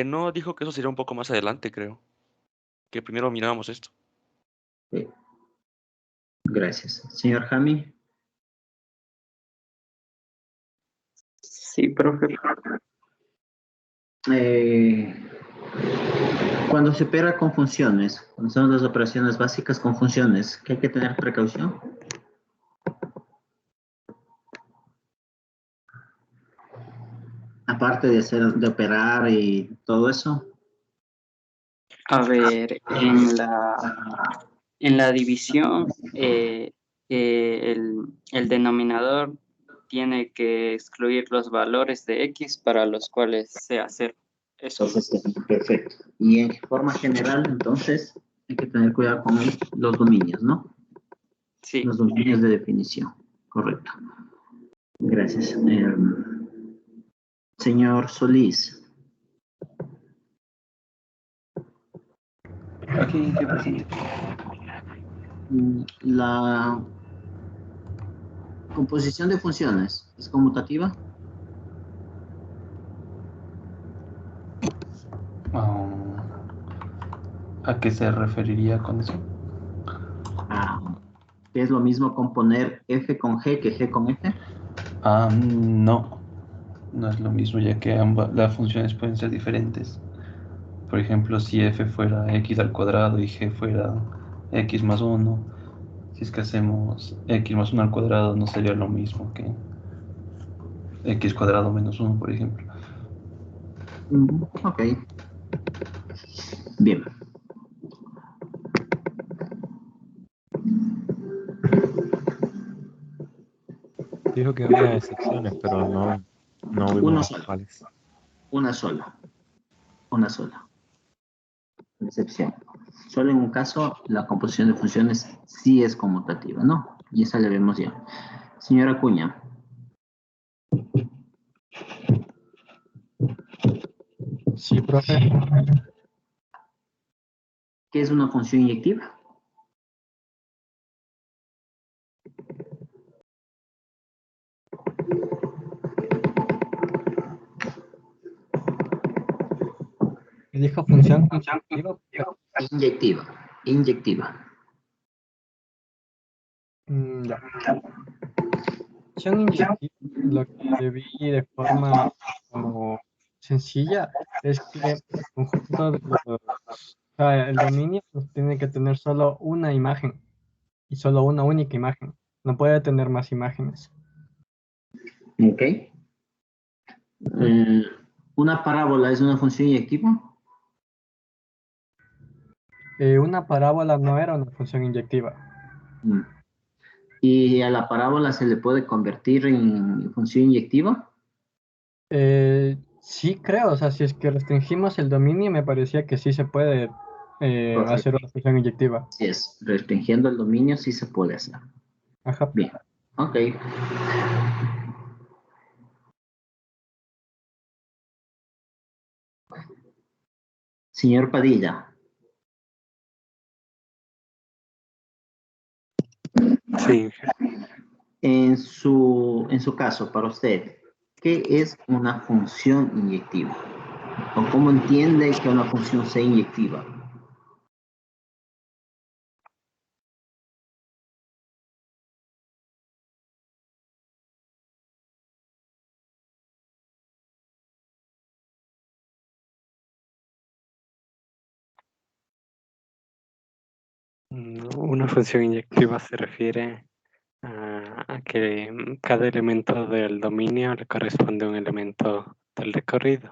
No, dijo que eso sería un poco más adelante, creo. Que primero mirábamos esto. Sí. Gracias. Señor Jami. Sí, profe. Cuando se opera con funciones, cuando son las operaciones básicas con funciones, ¿qué hay que tener precaución? Aparte de operar y todo eso. A ver, en la división, el denominador tiene que excluir los valores de x para los cuales sea cero. Eso. Entonces, perfecto. Y en forma general, entonces, hay que tener cuidado con los dominios, ¿no? Sí. Los dominios de definición. Correcto. Gracias. Señor Solís. Aquí, ¿qué pasa? La composición de funciones es conmutativa. ¿A qué se referiría con eso? ¿Que es lo mismo componer f con g que g con f? No. No es lo mismo, ya que ambas las funciones pueden ser diferentes. Por ejemplo, si f fuera x al cuadrado y g fuera x más 1, si es que hacemos x más 1 al cuadrado, no sería lo mismo que x cuadrado menos 1, por ejemplo. Ok. Bien. Dijo que había excepciones, pero no Uno vimos solo. cuáles. Una sola. Una sola. Excepción. Solo en un caso, la composición de funciones sí es conmutativa, ¿no? Y esa la vemos ya. Señora Acuña. Sí, profe. ¿Qué es una función inyectiva? Me dijo función consecutiva. Inyectiva. Inyectiva. Ya. Función inyectiva, lo que vi de forma como sencilla es que el conjunto de los, o sea, el dominio pues, tiene que tener solo una imagen y solo una única imagen. No puede tener más imágenes. Ok. ¿Una parábola es una función inyectiva? Una parábola no era una función inyectiva. ¿Y a la parábola se le puede convertir en función inyectiva? Sí creo, o sea, si es que restringimos el dominio, me parecía que sí se puede hacer Correcto. una función inyectiva. Así es. Restringiendo el dominio sí se puede hacer. Ajá. Bien. Ok. Señor Padilla. Sí. En su caso, para usted, ¿qué es una función inyectiva? ¿O cómo entiende que una función sea inyectiva? Una función inyectiva se refiere a que cada elemento del dominio le corresponde a un elemento del recorrido.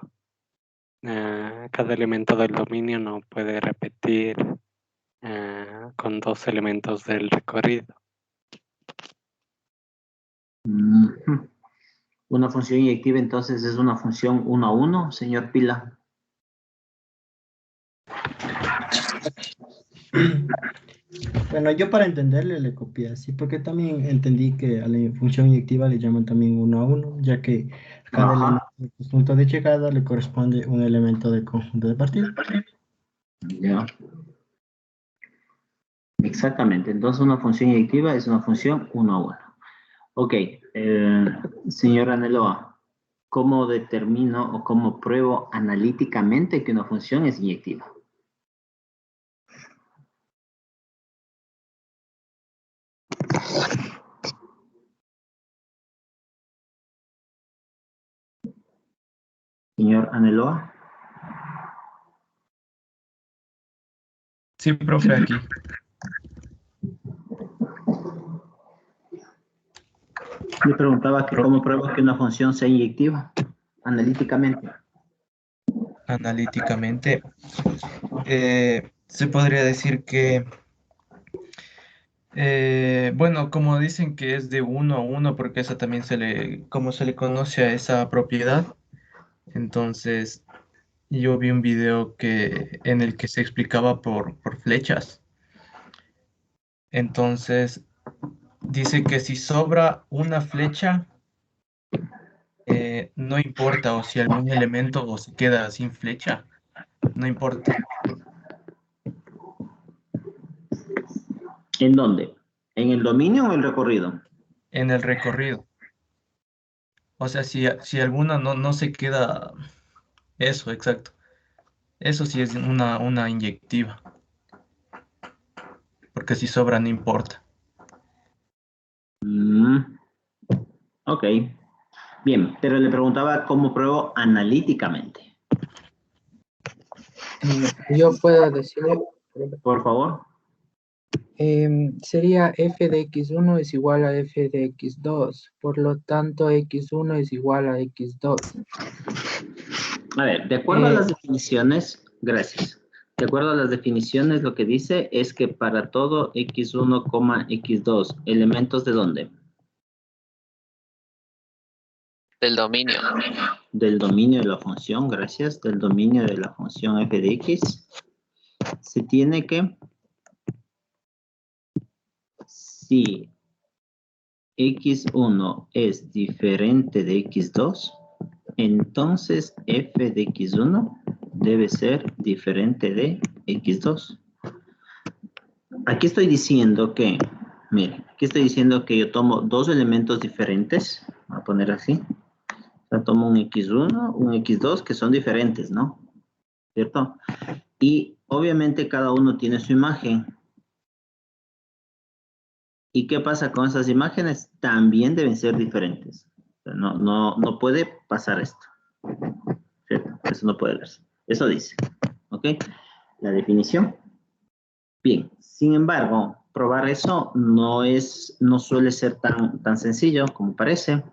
Cada elemento del dominio no puede repetir con dos elementos del recorrido. Una función inyectiva entonces es una función 1 a 1, señor Pila. Bueno, yo para entenderle le copié así, porque también entendí que a la función inyectiva le llaman también uno a uno, ya que a cada elemento del conjunto de llegada le corresponde un elemento del conjunto de partida. Ya. Exactamente. Entonces una función inyectiva es una función 1 a 1. Ok. Señora Neloa. ¿cómo determino o cómo pruebo analíticamente que una función es inyectiva? Señor Aneloa. Sí, profe, aquí. Le preguntaba que cómo pruebo que una función sea inyectiva analíticamente. Analíticamente, se podría decir que, bueno, como dicen que es de 1 a 1, porque esa también como se le conoce a esa propiedad, entonces yo vi un video en el que se explicaba por flechas. Entonces, dice que si sobra una flecha, no importa, o si algún elemento o se queda sin flecha, no importa. ¿En dónde? ¿En el dominio o el recorrido? En el recorrido. O sea, si alguna no se queda, eso, exacto. Eso sí es una inyectiva, porque si sobra no importa. Ok. Bien, pero le preguntaba cómo pruebo analíticamente. Yo puedo decirle, Por favor. sería f de x1 es igual a f de x2, por lo tanto x1 es igual a x2. A ver, de acuerdo a las definiciones, gracias. De acuerdo a las definiciones, lo que dice es que para todo x1, x2, ¿elementos de dónde? Del dominio. Del dominio de la función, gracias. Del dominio de la función f de x. Se tiene que, si x1 es diferente de x2, entonces f de x1 debe ser diferente de x2. Aquí estoy diciendo que, mire, aquí estoy diciendo que yo tomo dos elementos diferentes, voy a poner así. O sea, tomo un x1, un x2 que son diferentes, ¿no? ¿Cierto? Y obviamente cada uno tiene su imagen. ¿Y qué pasa con esas imágenes? También deben ser diferentes. O sea, no puede pasar esto. ¿Cierto? Eso no puede verse. Eso dice. ¿Ok? La definición. Bien. Sin embargo, probar eso no suele ser tan sencillo como parece.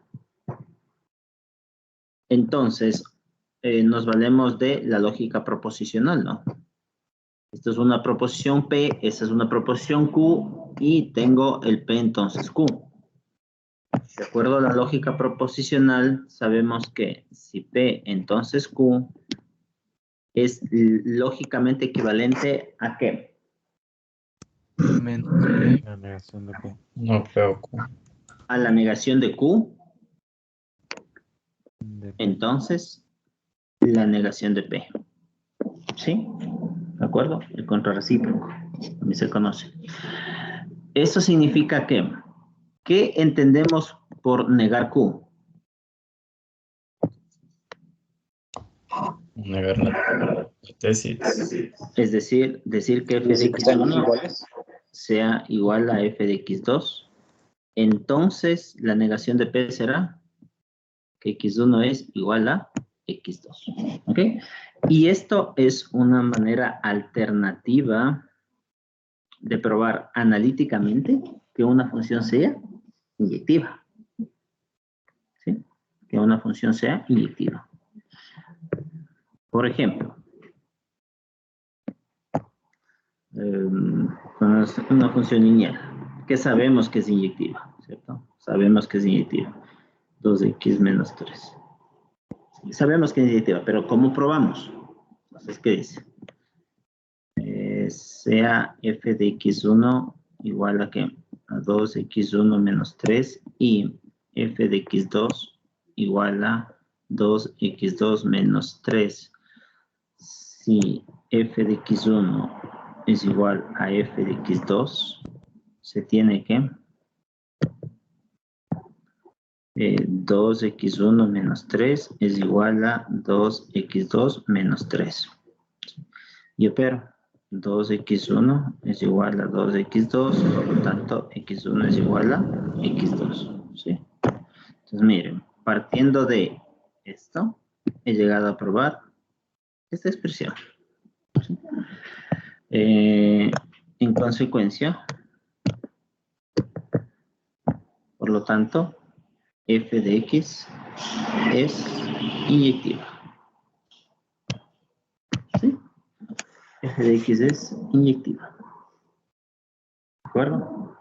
Entonces, nos valemos de la lógica proposicional, ¿no? Esto es una proposición P, esta es una proposición Q, y tengo el P entonces Q. De acuerdo a la lógica proposicional, sabemos que si P entonces Q es lógicamente equivalente ¿a qué? La negación de P. No creo. A la negación de Q, De P. entonces la negación de P. ¿Sí? ¿De acuerdo? El contrarrecíproco, también se conoce. Eso significa que, ¿qué entendemos por negar Q? Negar la tesis. Es decir, que f de x1 sea igual a f de x2. Entonces, la negación de P será que x1 es igual a x2. ¿Ok? Y esto es una manera alternativa de probar analíticamente que una función sea inyectiva. ¿Sí? Que una función sea inyectiva. Por ejemplo, una función lineal que sabemos que es inyectiva, ¿cierto? Sabemos que es inyectiva. 2x menos 3. Sabemos que es inyectiva, pero ¿cómo probamos? Entonces, ¿qué dice? Sea f de x1 igual a ¿qué? A 2x1 menos 3 y f de x2 igual a 2x2 menos 3. Si f de x1 es igual a f de x2, se tiene que 2x1 menos 3 es igual a 2x2 menos 3. Y opero. 2x1 es igual a 2x2, por lo tanto, x1 es igual a x2. ¿Sí? Entonces, miren, partiendo de esto, he llegado a probar esta expresión. ¿Sí? En consecuencia, por lo tanto, f de x es inyectiva. ¿Sí? F de x es inyectiva. ¿De acuerdo?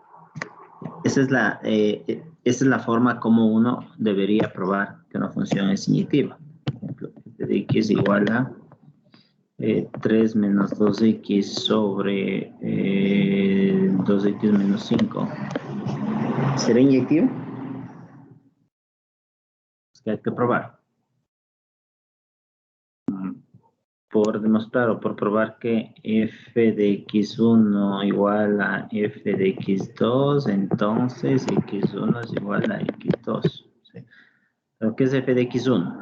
Esa es la forma como uno debería probar que una función es inyectiva. Por ejemplo, f de x igual a 3 menos 2x sobre 2x menos 5. ¿Será inyectivo? Es que hay que probar. Por demostrar o por probar que f de x1 igual a f de x2, entonces x1 es igual a x2. ¿Sí? ¿Pero qué es f de x1?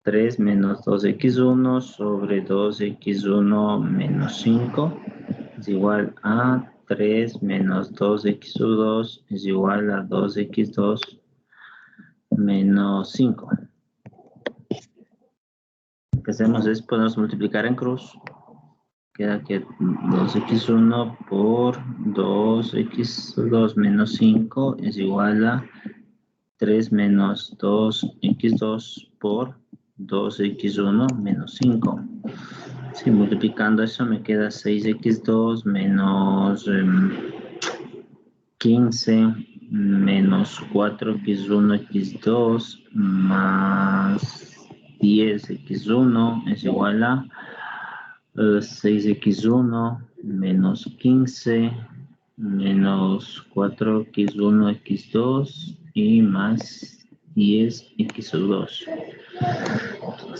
3 menos 2x1 sobre 2x1 menos 5 es igual a 3 menos 2x2 es igual a 2x2 menos 5. Lo que hacemos es podemos multiplicar en cruz. Queda que 2x1 por 2x2 menos 5 es igual a 3 menos 2x2 por 2x1 menos 5. Si multiplicando eso me queda 6x2 menos 15 menos 4x1 x2 más 10x1 es igual a 6x1 menos 15 menos 4x1 x2 y más 10x2.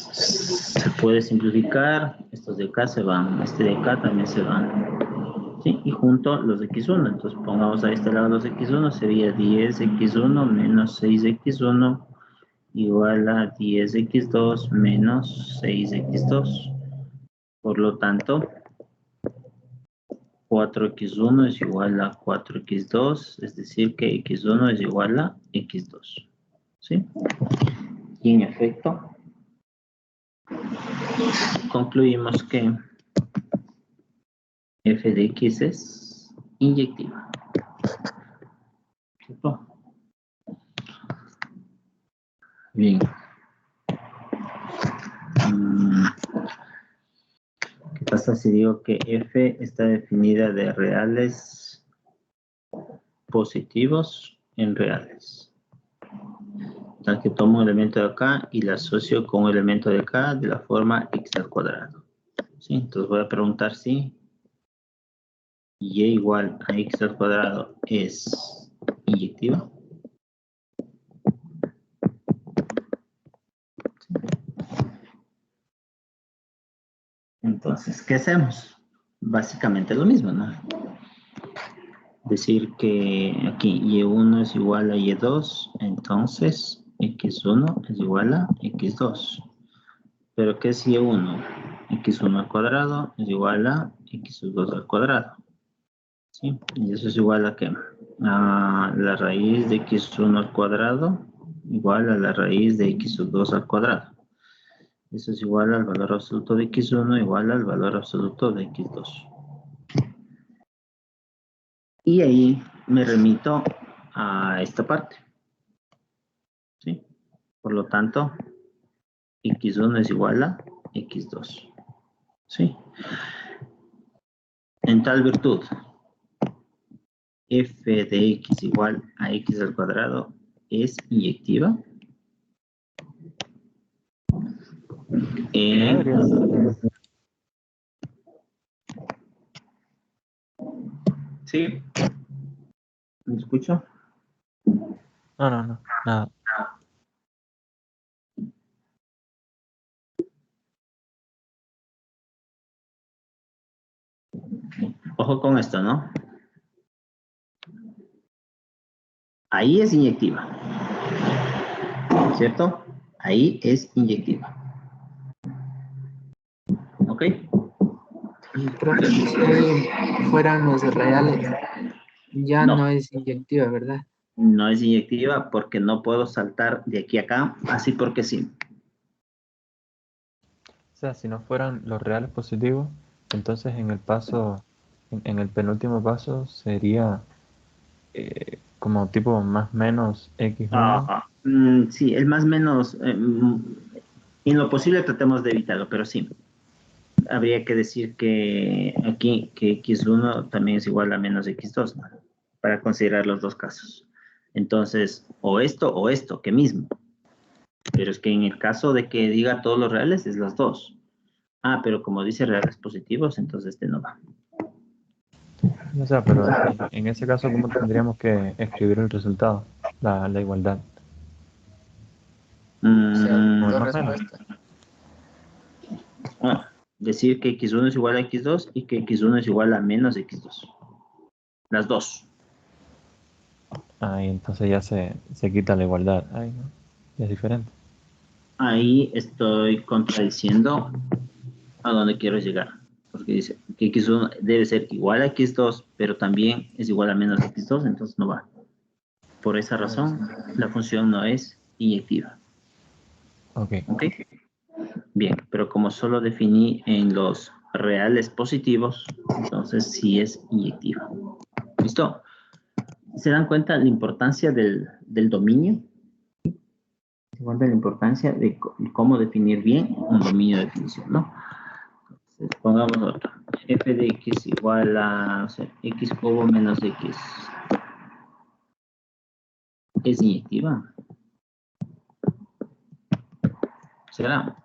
Se puede simplificar, estos de acá se van, este de acá también se van. ¿Sí? Y junto los x1, entonces pongamos a este lado los x1, sería 10x1 menos 6x1 igual a 10x2 menos 6x2. Por lo tanto, 4x1 es igual a 4x2, es decir que x1 es igual a x2. ¿Sí? Y en efecto, concluimos que f de x es inyectiva. ¿Cierto? Bien. ¿Qué pasa si digo que f está definida de reales positivos en reales? Tal que tomo un elemento de acá y la asocio con un elemento de acá de la forma x al cuadrado. ¿Sí? Entonces voy a preguntar si y igual a x al cuadrado es inyectiva. Entonces, ¿qué hacemos? Básicamente lo mismo, ¿no? Decir que aquí y1 es igual a y2, entonces x1 es igual a x2. ¿Pero qué es y1? x1 al cuadrado es igual a x2 al cuadrado. ¿Sí? Y eso es igual a ¿qué? A la raíz de x1 al cuadrado igual a la raíz de x2 al cuadrado. Eso es igual al valor absoluto de x1 igual al valor absoluto de x2. Y ahí me remito a esta parte. ¿Sí? Por lo tanto, x1 es igual a x2. ¿Sí? En tal virtud, f de x igual a x al cuadrado es inyectiva. ¿Sí? ¿Me escucho? No, nada. Ojo con esto, ¿no? Ahí es inyectiva. ¿Cierto? Ahí es inyectiva. ¿Ok? Y profe, si fueran los reales, ya No. no es inyectiva, ¿verdad? No es inyectiva porque no puedo saltar de aquí a acá, así porque sí. O sea, si no fueran los reales positivos, entonces en el paso, en el penúltimo paso sería como tipo más menos X1. Sí, el más menos, en lo posible tratemos de evitarlo, pero sí. Habría que decir que aquí que X1 también es igual a menos X2, ¿no? Para considerar los dos casos. Entonces, o esto, que mismo. Pero es que en el caso de que diga todos los reales, es los dos. Ah, pero como dice reales positivos, entonces este no va. O sea, pero en ese caso, ¿cómo tendríamos que escribir el resultado? La igualdad. O sea, Con el dos más menos. respuestas. Decir que X1 es igual a X2 y que X1 es igual a menos X2. Las dos. Ahí entonces ya se quita la igualdad. Ahí, ¿no? Ya es diferente. Ahí estoy contradiciendo a dónde quiero llegar. Porque dice que X1 debe ser igual a X2, pero también es igual a menos X2, entonces no va. Por esa razón, la función no es inyectiva. Ok. ¿Ok? Bien, pero como solo definí en los reales positivos, entonces sí es inyectiva. ¿Listo? ¿Se dan cuenta la importancia del dominio? ¿Se dan cuenta la importancia de cómo definir bien un dominio de definición, no? Entonces, pongamos otro. F de x igual a, no sé, x cubo menos x. ¿Es inyectiva? ¿Será?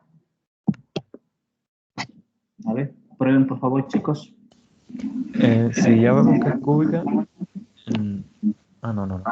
A ver, prueben por favor, chicos. Si ya vemos que es cúbica. No.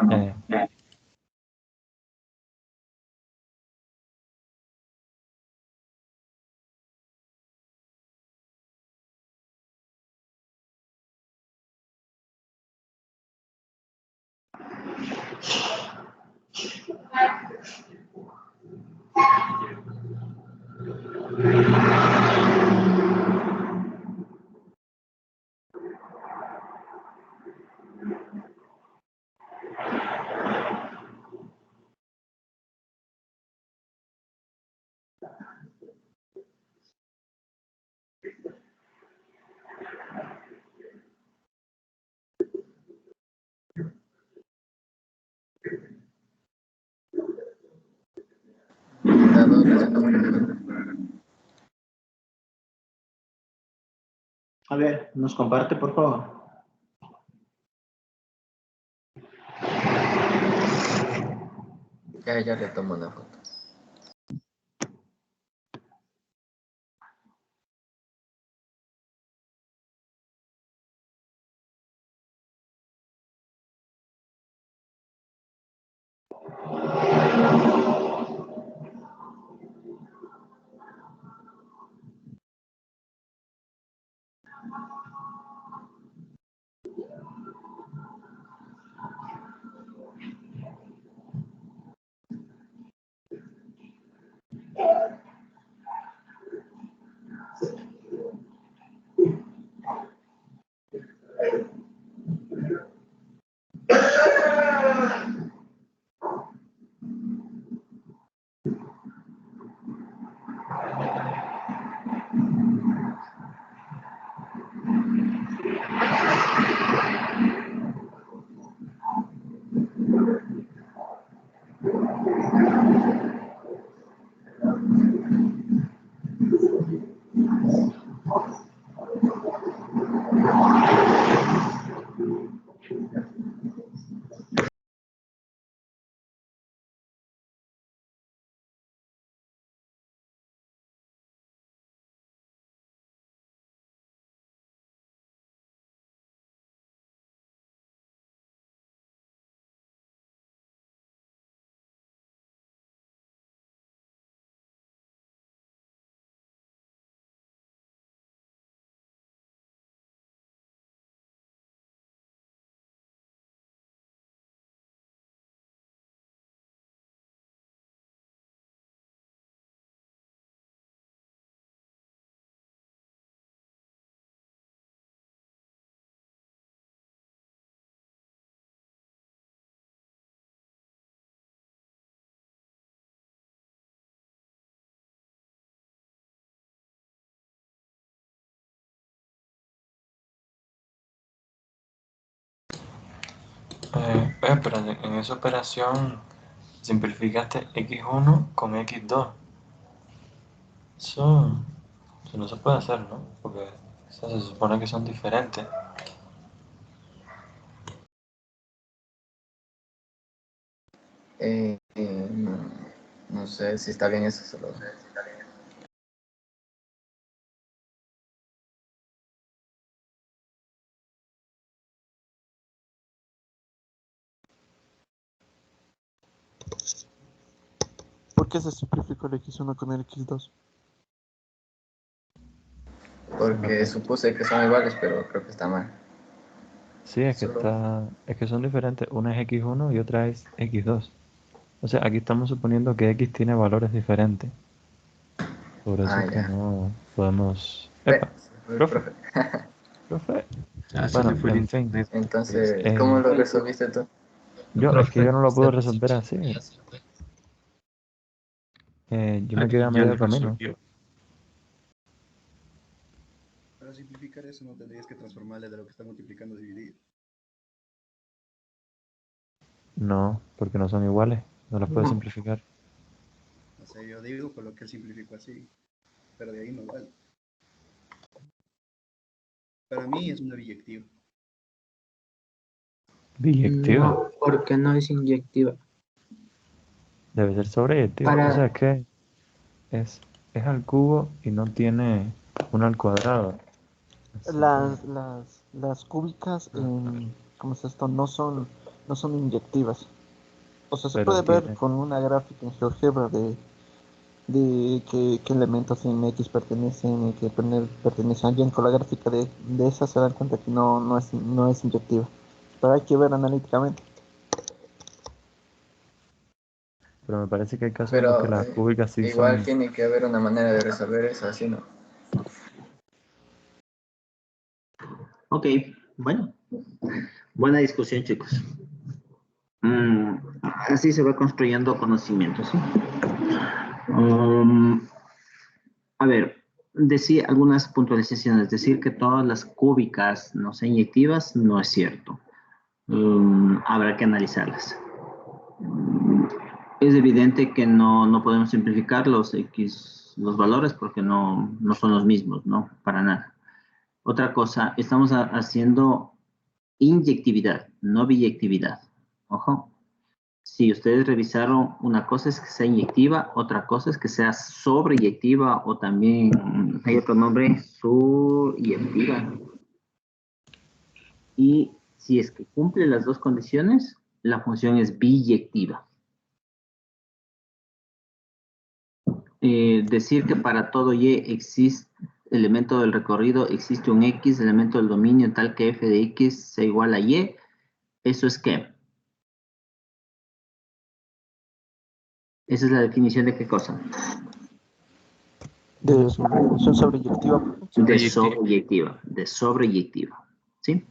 Da dos respuestas. A ver, nos comparte por favor. Ya le tomo una foto. Pero en esa operación simplificaste x1 con x2. Eso no se puede hacer, ¿no? Porque o sea, se supone que son diferentes. No sé si está bien eso, solo. ¿Por qué se simplificó el x1 con el x2? Porque supuse que son iguales, pero creo que está mal. Sí, es que son diferentes. Una es x1 y otra es x2. O sea, aquí estamos suponiendo que x tiene valores diferentes. Por eso es que Ya. no podemos... ¡Epa! ¡Profe! ¡Profe! Se le Bueno, fue el en fin. internet. Entonces, ¿cómo lo resolviste tú? Es que yo no lo puedo resolver así. Yo me quedé a Ya medio lo camino. resolvió. Para simplificar eso no tendrías que transformarle de lo que está multiplicando a dividir. No, porque no son iguales. No las puedes simplificar. O sea, yo digo por lo que él simplificó así, pero de ahí no vale. Para mí es una biyectiva. ¿Biyectiva? No, porque no es inyectiva. Debe ser sobreyectiva. O sea, es que es al cubo y no tiene 1 al cuadrado. Las cúbicas, ¿cómo es esto? No son inyectivas. O sea, se Pero puede ver tiene... con una gráfica en GeoGebra de qué elementos en X pertenecen y qué pertenecen a Y. Con la gráfica de esa se dan cuenta que no es inyectiva. Pero hay que ver analíticamente. Pero me parece que hay casos en los que las cúbicas sí Igual son... tiene que haber una manera de resolver eso, así no. Ok, bueno. Buena discusión, chicos. Así se va construyendo conocimiento, ¿sí? A ver, decir algunas puntualizaciones. Decir que todas las cúbicas no sean inyectivas no es cierto. Habrá que analizarlas. Es evidente que no podemos simplificar los valores porque no son los mismos, ¿no? Para nada. Otra cosa, estamos haciendo inyectividad, no biyectividad. Ojo. Si ustedes revisaron, una cosa es que sea inyectiva, otra cosa es que sea sobreyectiva o también hay otro nombre, suryectiva. Y si es que cumple las dos condiciones, la función es biyectiva. Decir que para todo y existe elemento del recorrido, existe un x, elemento del dominio tal que f de x sea igual a y, ¿eso es qué? Esa es la definición de qué cosa. De función sobreyectiva. De sobreyectiva, ¿sí?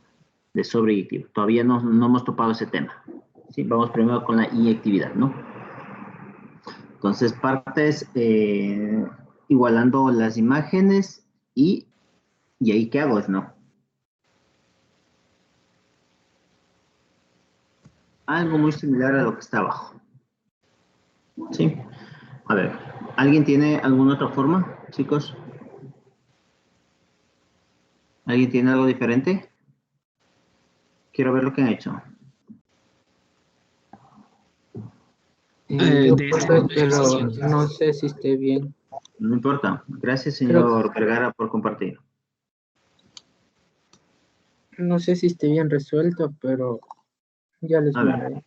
De sobreyectiva. Todavía no hemos topado ese tema, ¿sí? Vamos primero con la inyectividad, ¿no? Entonces, partes igualando las imágenes y ahí ¿qué hago? ¿No? Algo muy similar a lo que está abajo. ¿Sí? A ver, ¿alguien tiene alguna otra forma, chicos? ¿Alguien tiene algo diferente? Quiero ver lo que han hecho. Yo puse, pero no sé si esté bien. No importa. Gracias, señor Vergara, por compartir. No sé si esté bien resuelto, pero ya les A mandaré. ver.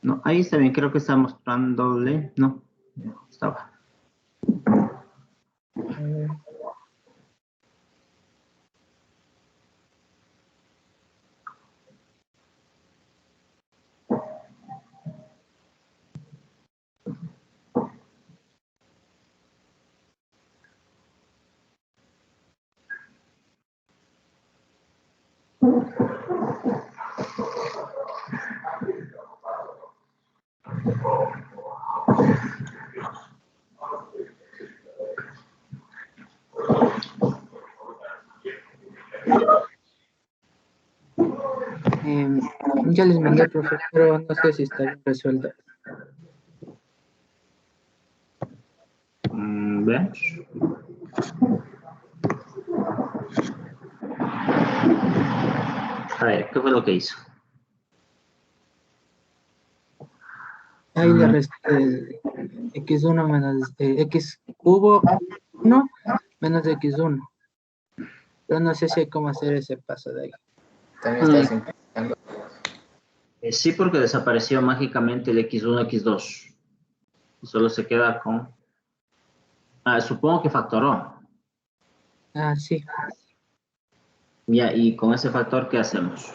No, ahí está bien. Creo que está mostrándole. No, estaba. A ver. Ya les mandé, profe, pero no sé si está bien resuelto. Veamos. A ver, ¿qué fue lo que hizo? Ahí le resté x1 menos x cubo 1 menos x1. Pero no sé si hay cómo hacer ese paso de ahí. También está simplificando. Sí, porque desapareció mágicamente el x1, x2. Solo se queda con... supongo que factoró. Ah, sí. Ya, y con ese factor, ¿qué hacemos?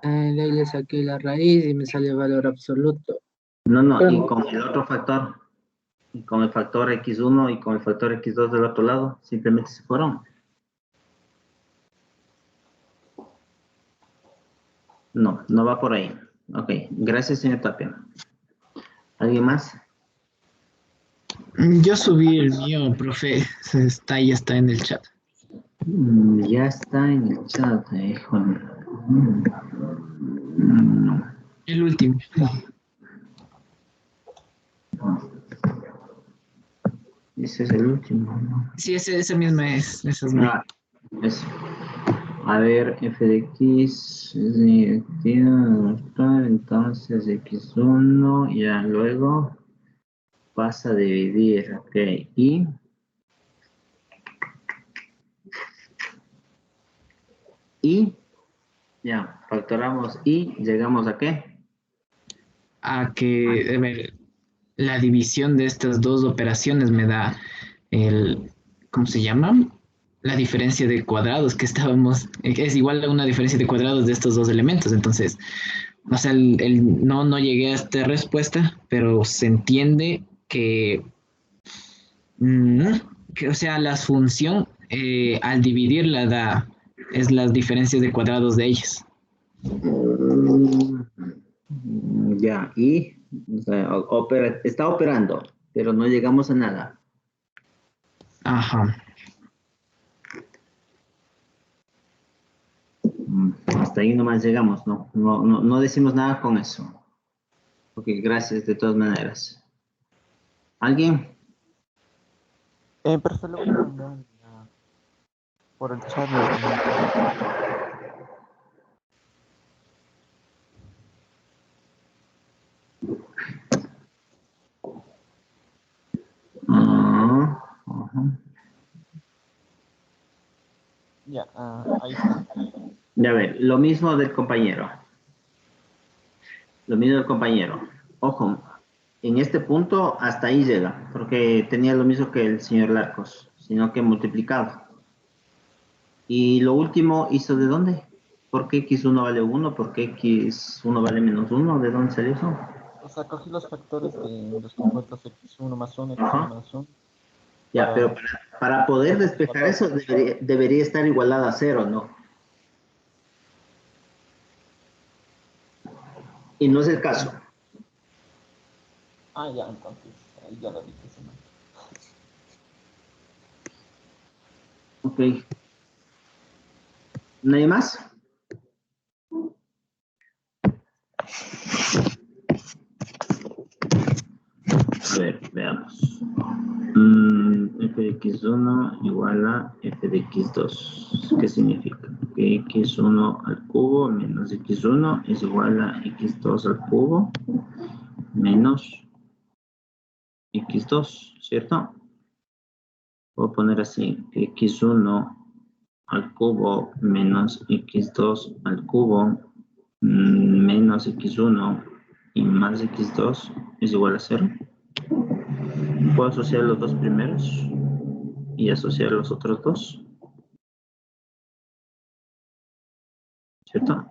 De ahí le saqué la raíz y me sale el valor absoluto. No, y con el otro factor, y con el factor x1 y con el factor x2 del otro lado, simplemente se fueron. No, no va por ahí. Ok, gracias, señor Tapia. ¿Alguien más? Yo subí el mío, profe. Ya está en el chat. Ya está en el chat, híjole. No. El último. Ese es el último, ¿no? Sí, ese mismo es. Ese es mío. Eso. A ver, f de x es negativa, entonces x1, ya luego pasa a dividir, ok, y ya, factoramos y llegamos a ¿qué? A que, a ver, la división de estas dos operaciones me da ¿cómo se llama? La diferencia de cuadrados que estábamos, es igual a una diferencia de cuadrados de estos dos elementos. Entonces, o sea, no llegué a esta respuesta, pero se entiende que, o sea, la función al dividirla es las diferencias de cuadrados de ellas. Ya, y o sea, está operando, pero no llegamos a nada. Ajá. Hasta ahí nomás llegamos, no decimos nada con eso. Ok, gracias de todas maneras. ¿Alguien? Profe, le voy a mandar por el chat. Ya, ahí está. Ya a ver, lo mismo del compañero. Lo mismo del compañero. Ojo, en este punto hasta ahí llega, porque tenía lo mismo que el señor Larcos, sino que multiplicado. Y lo último hizo ¿de dónde? ¿Por qué x1 vale 1? ¿Por qué x1 vale menos 1? ¿De dónde salió eso? O sea, cogí los factores de los compuestos x1 más 1, x1 más 1. Ya, pero para poder despejar eso debería estar igualada a 0, ¿no? Y no es el caso. Ya, entonces, ahí ya lo dije. Ok. ¿Nadie más? A ver, veamos. F de x1 igual a f de x2. ¿Qué significa? Que x1 al cubo menos x1 es igual a x2 al cubo menos x2, ¿cierto? Puedo poner así, que x1 al cubo menos x2 al cubo menos x1 y más x2 es igual a 0. Puedo asociar los dos primeros y asociar los otros dos, ¿cierto?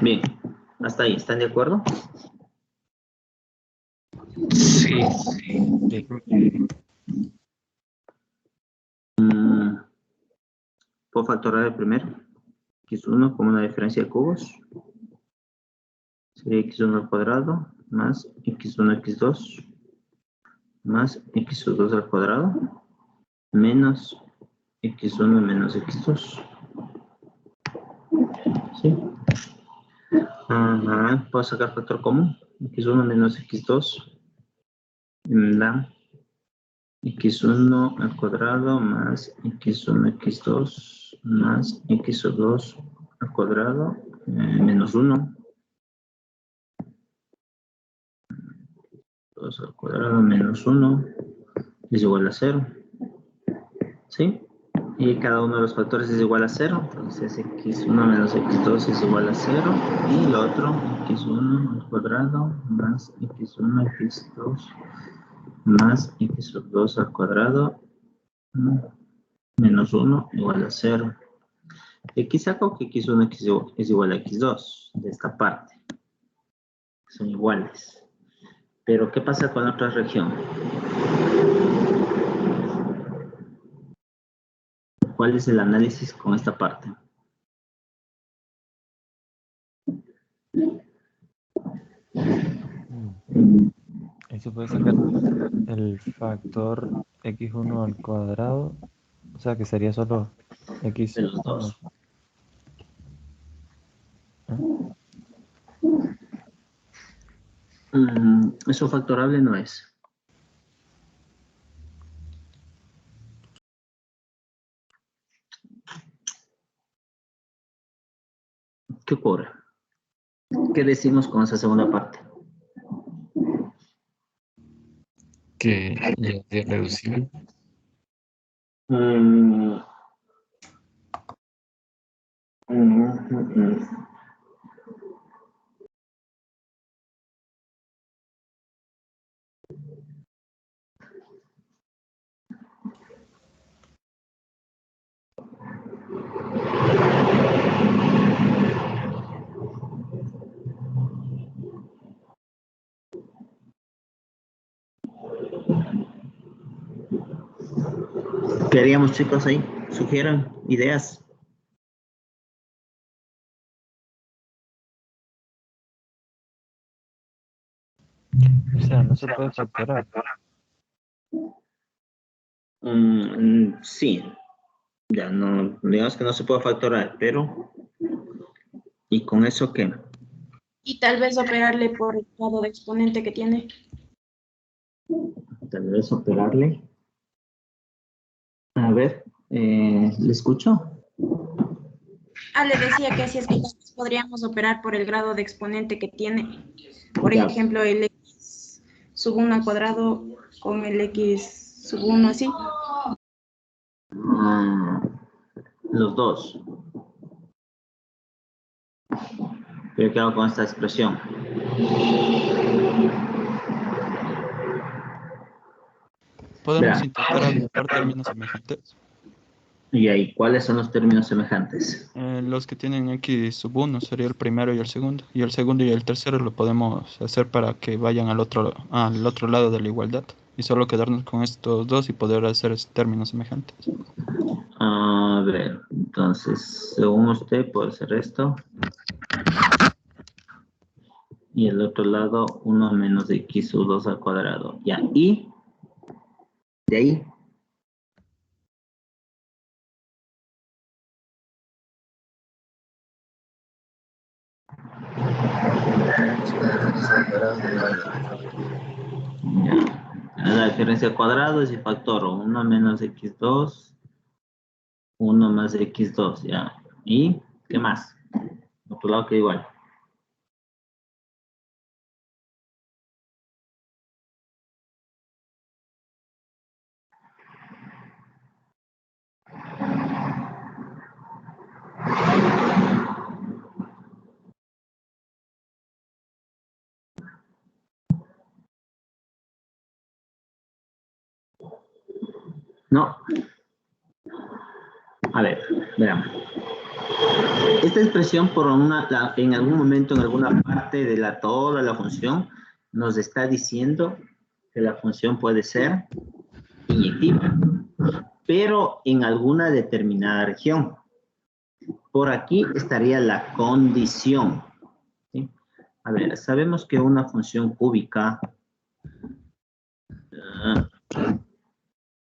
Bien, hasta ahí, ¿están de acuerdo? Sí. Puedo factorar el primero, x1 como una diferencia de cubos. Sería x1 al cuadrado más x1, x2 más x2 al cuadrado menos x1 menos x2. ¿Sí? Ajá. ¿Puedo sacar factor común? x1 menos x2 da x1 al cuadrado más x1 x2 más x2 al cuadrado menos 1. 2 al cuadrado menos 1 es igual a 0. ¿Sí? Y cada uno de los factores es igual a 0. Entonces x1 menos x2 es igual a 0. Y el otro, x1 al cuadrado más x1 x2 más x2 al cuadrado menos 1 igual a 0. Aquí saco que x1 es igual a x2 de esta parte. Son iguales. Pero ¿qué pasa con la otra región? ¿Cuál es el análisis con esta parte? Ahí se puede sacar el factor x1 al cuadrado, o sea que sería solo x1. De los dos. Eso factorable no es. ¿Qué ocurre? ¿Qué decimos con esa segunda parte? Que ya es reducible. ¿Qué haríamos, chicos, ahí? ¿Sugieran ideas? O sea, no se puede factorar. Sí. Ya no, digamos que no se puede factorar, pero ¿y con eso qué? Y tal vez operarle por el grado de exponente que tiene. Tal vez operarle. A ver, ¿le escucho? Le decía que si es que podríamos operar por el grado de exponente que tiene. Por Ya. ejemplo, el x sub 1 al cuadrado con el x sub 1 así. Los dos. Pero ¿qué hago con esta expresión? Podemos intentar agrupar términos semejantes. Y ahí, ¿cuáles son los términos semejantes? Los que tienen x sub 1 sería el primero y el segundo. Y el segundo y el tercero lo podemos hacer para que vayan al otro lado de la igualdad. Y solo quedarnos con estos dos y poder hacer términos semejantes. A ver, entonces, según usted, puede ser esto. Y el otro lado, 1 menos x sub 2 al cuadrado. Ya, y de ahí. Ya. La diferencia de cuadrados y factor 1 menos x2, 1 más x2, ya. ¿Y qué más? Otro lado que igual. No. A ver, veamos. Esta expresión en algún momento, en alguna parte de toda la función, nos está diciendo que la función puede ser inyectiva, pero en alguna determinada región. Por aquí estaría la condición. ¿Sí? A ver, sabemos que una función cúbica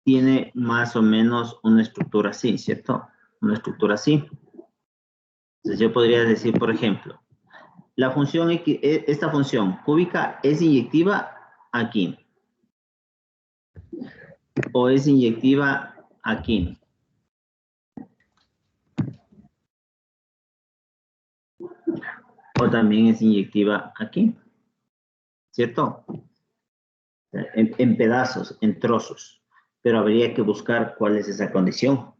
tiene más o menos una estructura así, ¿cierto? Una estructura así. Entonces yo podría decir, por ejemplo, la función X, esta función cúbica es inyectiva aquí. O es inyectiva aquí. O también es inyectiva aquí. ¿Cierto? En pedazos, en trozos. Pero habría que buscar cuál es esa condición.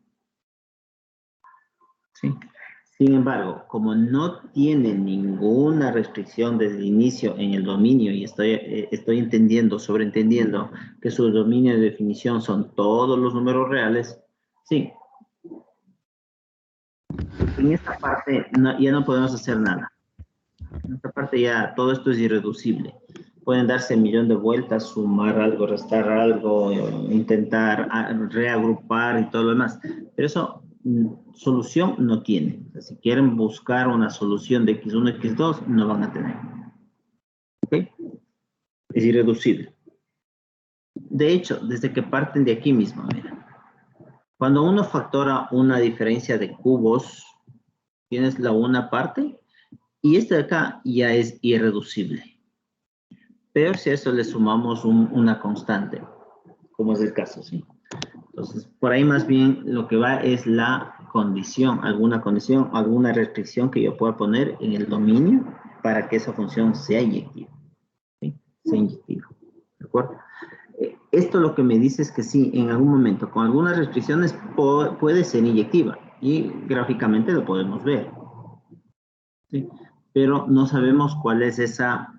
¿Sí? Sin embargo, como no tiene ninguna restricción desde el inicio en el dominio, y estoy entendiendo, sobreentendiendo que su dominio de definición son todos los números reales, sí. En esta parte ya no podemos hacer nada. En esta parte ya todo esto es irreducible. Pueden darse 1.000.000 de vueltas, sumar algo, restar algo, intentar reagrupar y todo lo demás. Pero eso solución no tiene. O sea, si quieren buscar una solución de x1, x2, no van a tener. ¿Ok? Es irreducible. De hecho, desde que parten de aquí mismo, mira. Cuando uno factora una diferencia de cubos, tienes la una parte, y este de acá ya es irreducible. Pero si a eso le sumamos una constante, como es el caso, ¿sí? Entonces, por ahí más bien lo que va es la condición, alguna restricción que yo pueda poner en el dominio para que esa función sea inyectiva. ¿Sí? Sea inyectiva. ¿De acuerdo? Esto lo que me dice es que sí, en algún momento, con algunas restricciones puede ser inyectiva. Y gráficamente lo podemos ver. ¿Sí? Pero no sabemos cuál es esa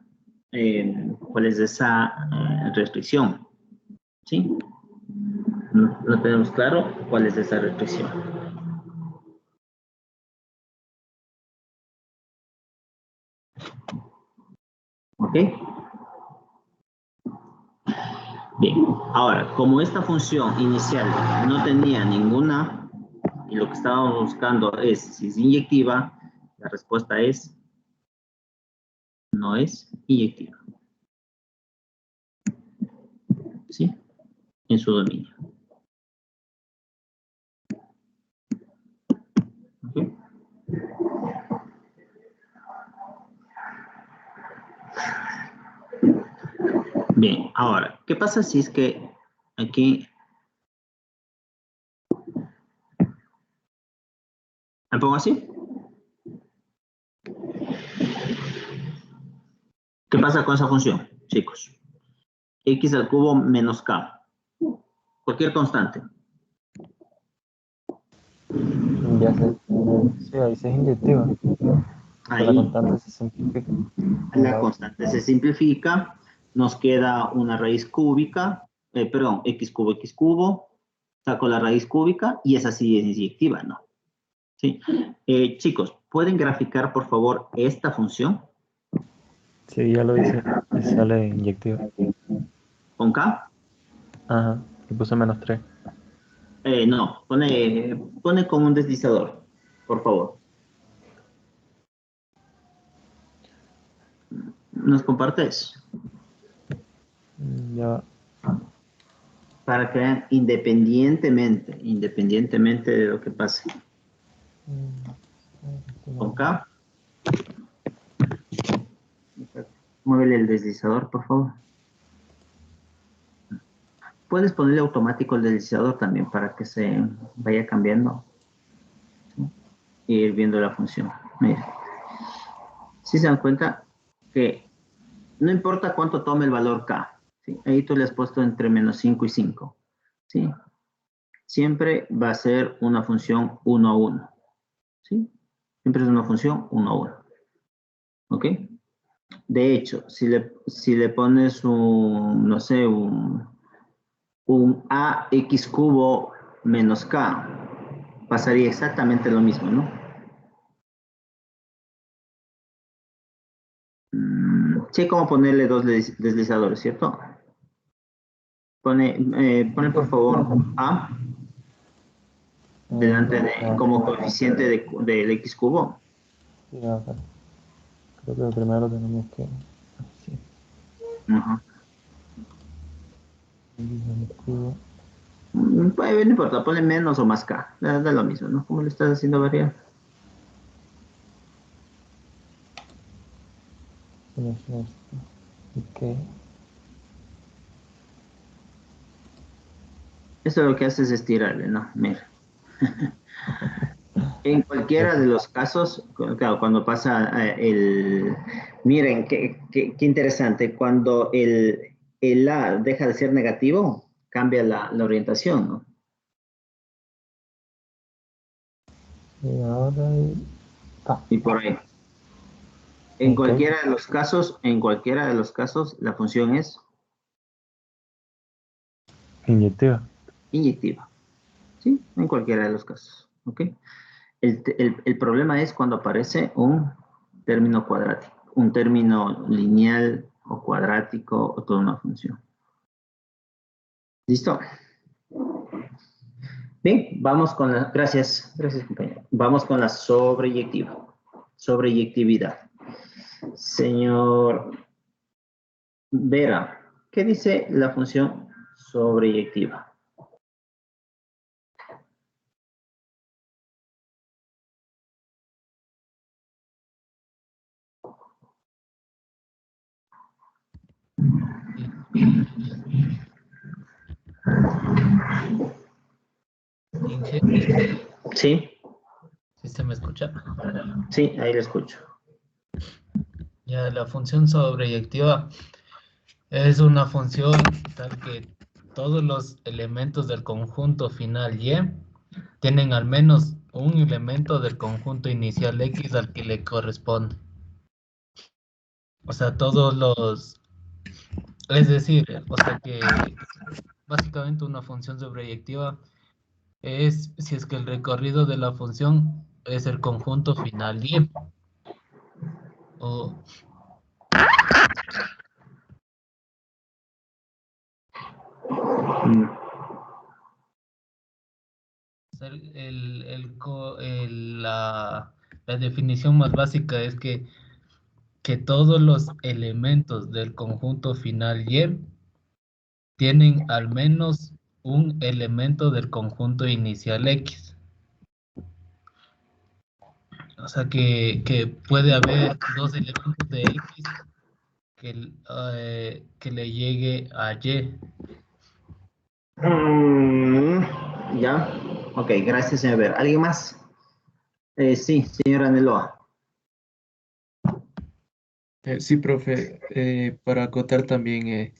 restricción. ¿Sí? No tenemos claro cuál es esa restricción. ¿Ok? Bien, ahora, como esta función inicial no tenía ninguna, y lo que estábamos buscando es si es inyectiva, la respuesta es no es inyectiva. ¿Sí? En su dominio. ¿Ok? Bien, ahora, ¿qué pasa si es que aquí me pongo así? ¿Qué pasa con esa función, chicos? X al cubo menos K. Cualquier constante. Ya sé. Sí, ahí sí es inyectiva. Ahí. La constante se simplifica. La constante se simplifica. Nos queda una raíz cúbica. Perdón, x cubo. Saco la raíz cúbica y esa sí es inyectiva, ¿no? ¿Sí? Chicos, ¿pueden graficar, por favor, esta función? Sí, ya lo hice. Y sale inyectiva. ¿Con K? Ajá. Y puse -3. No, pone con un deslizador, por favor. ¿Nos compartes? Ya va. Para que vean independientemente de lo que pase. ¿Con K? Muévele el deslizador, por favor. Puedes ponerle automático el deslizador también para que se vaya cambiando. ¿Sí? Y ir viendo la función. Mira. Si se dan cuenta que no importa cuánto tome el valor K. ¿Sí? Ahí tú le has puesto entre -5 y 5. ¿Sí? Siempre va a ser una función 1 a 1. ¿Sí? Siempre es una función 1 a 1. ¿Ok? De hecho, si le pones no sé, un ax cubo menos k, pasaría exactamente lo mismo, ¿no? Sí, cómo ponerle dos deslizadores, ¿cierto? Pone por favor a delante de como coeficiente del x cubo. Ya, creo que primero tenemos que... Así. Ajá. El cubo No importa, ponle menos o más K. Da lo mismo, ¿no? ¿Cómo le estás haciendo variar? Ok. Eso lo que hace es estirarle, ¿no? Mira. En cualquiera de los casos, claro, cuando pasa el... Miren, qué interesante. Cuando el A deja de ser negativo, cambia la orientación, ¿no? Y ahora... Y por ahí. En cualquiera de los casos, la función es Inyectiva. inyectiva. ¿Sí? En cualquiera de los casos. ¿Ok? El problema es cuando aparece un término cuadrático, un término lineal o cuadrático o toda una función. ¿Listo? Bien, vamos con la... Gracias, compañero. Vamos con la sobreyectiva. Sobreyectividad. Señor Vera, ¿qué dice la función sobreyectiva? Inge, Sí, ¿sí se me escucha? sí, ahí lo escucho. Ya, la función sobreyectiva es una función tal que todos los elementos del conjunto final Y tienen al menos un elemento del conjunto inicial X al que le corresponde. O sea, es decir, o sea que básicamente una función sobreyectiva es si es que el recorrido de la función es el conjunto final Y. O la definición más básica es que todos los elementos del conjunto final Y tienen al menos un elemento del conjunto inicial X. O sea que puede haber dos elementos de X que le llegue a Y. Ya, ok, gracias, señor Vera. ¿Alguien más? Sí, señora Neloa. Sí, profe, para acotar también,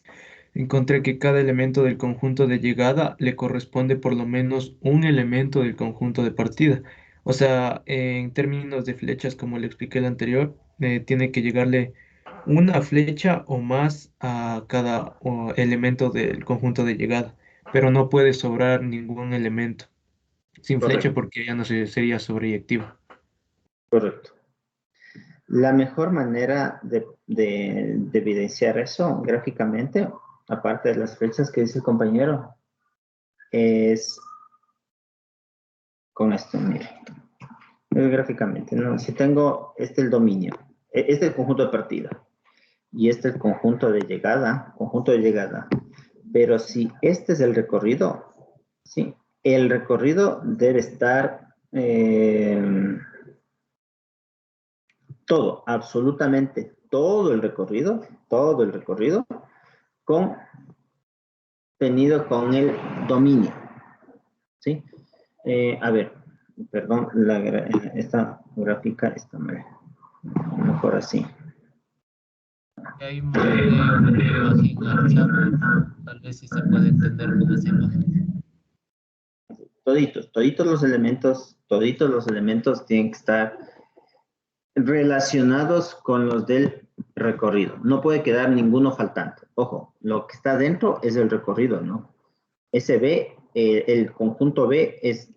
encontré que cada elemento del conjunto de llegada le corresponde por lo menos un elemento del conjunto de partida. O sea, en términos de flechas, como le expliqué el anterior, tiene que llegarle una flecha o más a cada elemento del conjunto de llegada, pero no puede sobrar ningún elemento sin flecha Correcto. porque ya no sería sobreyectivo. Correcto. La mejor manera de evidenciar eso gráficamente, aparte de las flechas que dice el compañero, es con esto, mire. Gráficamente, ¿no? Si tengo el dominio, este es el conjunto de partida y este es el conjunto de llegada, pero si este es el recorrido, sí, el recorrido debe estar todo, absolutamente todo el recorrido, contenido con el dominio, ¿sí? A ver, perdón, esta gráfica está mejor así. Ahí mandé una imagen al chat, tal vez si se puede entender con esa imagen. Toditos los elementos tienen que estar relacionados con los del recorrido. No puede quedar ninguno faltante. Ojo, lo que está dentro es el recorrido, ¿no? Ese B, el conjunto B es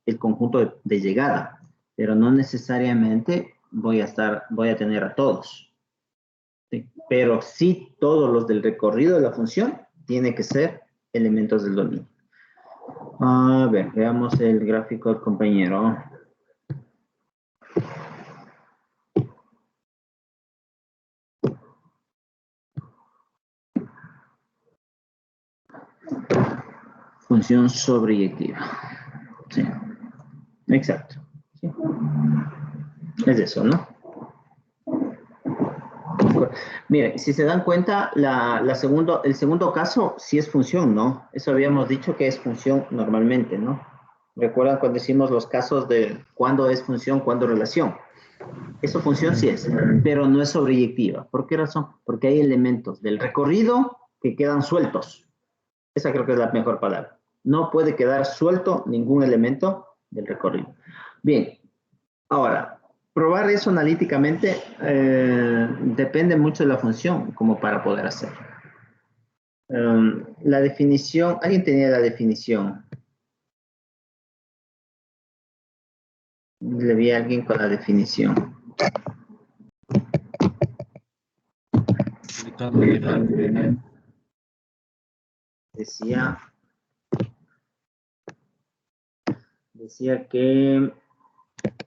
el conjunto de llegada, pero no necesariamente voy a tener a todos. ¿Sí? Pero sí todos los del recorrido de la función tienen que ser elementos del dominio. A ver, veamos el gráfico del compañero. función sobreyectiva. Sí, exacto. Sí. Es eso, ¿no? Mire, si se dan cuenta, el segundo caso sí es función, ¿no? Eso habíamos dicho que es función normalmente, ¿no? ¿Recuerdan cuando decimos los casos de cuándo es función, cuándo relación? Eso función sí es, pero no es sobreyectiva. ¿Por qué razón? Porque hay elementos del recorrido que quedan sueltos. Esa creo que es la mejor palabra. No puede quedar suelto ningún elemento del recorrido. Bien, ahora, probar eso analíticamente depende mucho de la función como para poder hacerlo. La definición, ¿alguien tenía la definición? Le vi a alguien con la definición. Decía que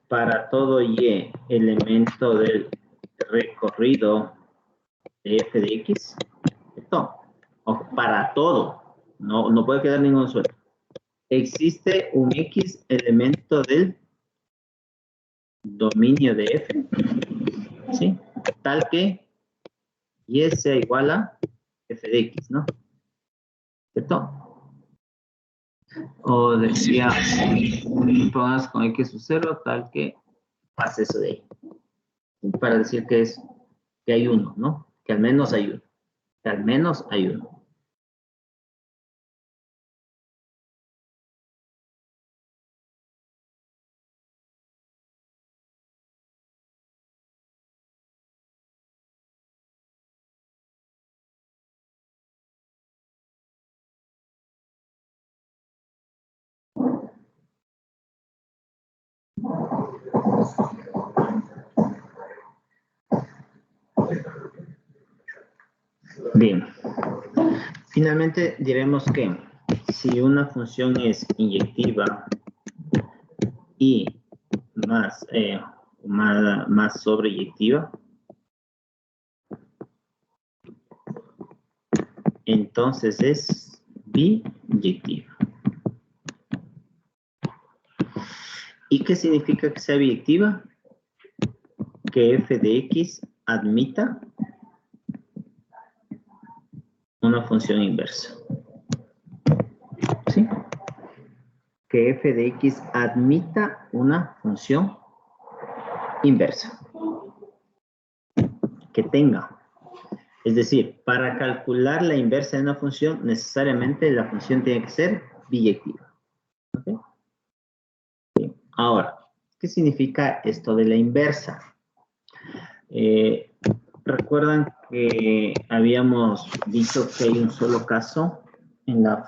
para todo y elemento del recorrido de f de x, esto, o para todo, no puede quedar ningún suelto, existe un x elemento del dominio de f, ¿sí? Tal que y sea igual a f de x, ¿no? ¿Cierto? O decía, pongas con x sub 0 tal que pase eso de ahí. Para decir que hay uno, ¿no? Que al menos hay uno. Que al menos hay uno. Bien. Finalmente diremos que si una función es inyectiva y más sobreyectiva, entonces es biyectiva. ¿Y qué significa que sea biyectiva? Que f de x admita una función inversa. ¿Sí? Que f de x admita una función inversa. Que tenga. Es decir, para calcular la inversa de una función, necesariamente la función tiene que ser biyectiva. ¿Okay? Bien. Ahora, ¿qué significa esto de la inversa? Recuerdan que habíamos dicho que hay un solo caso en la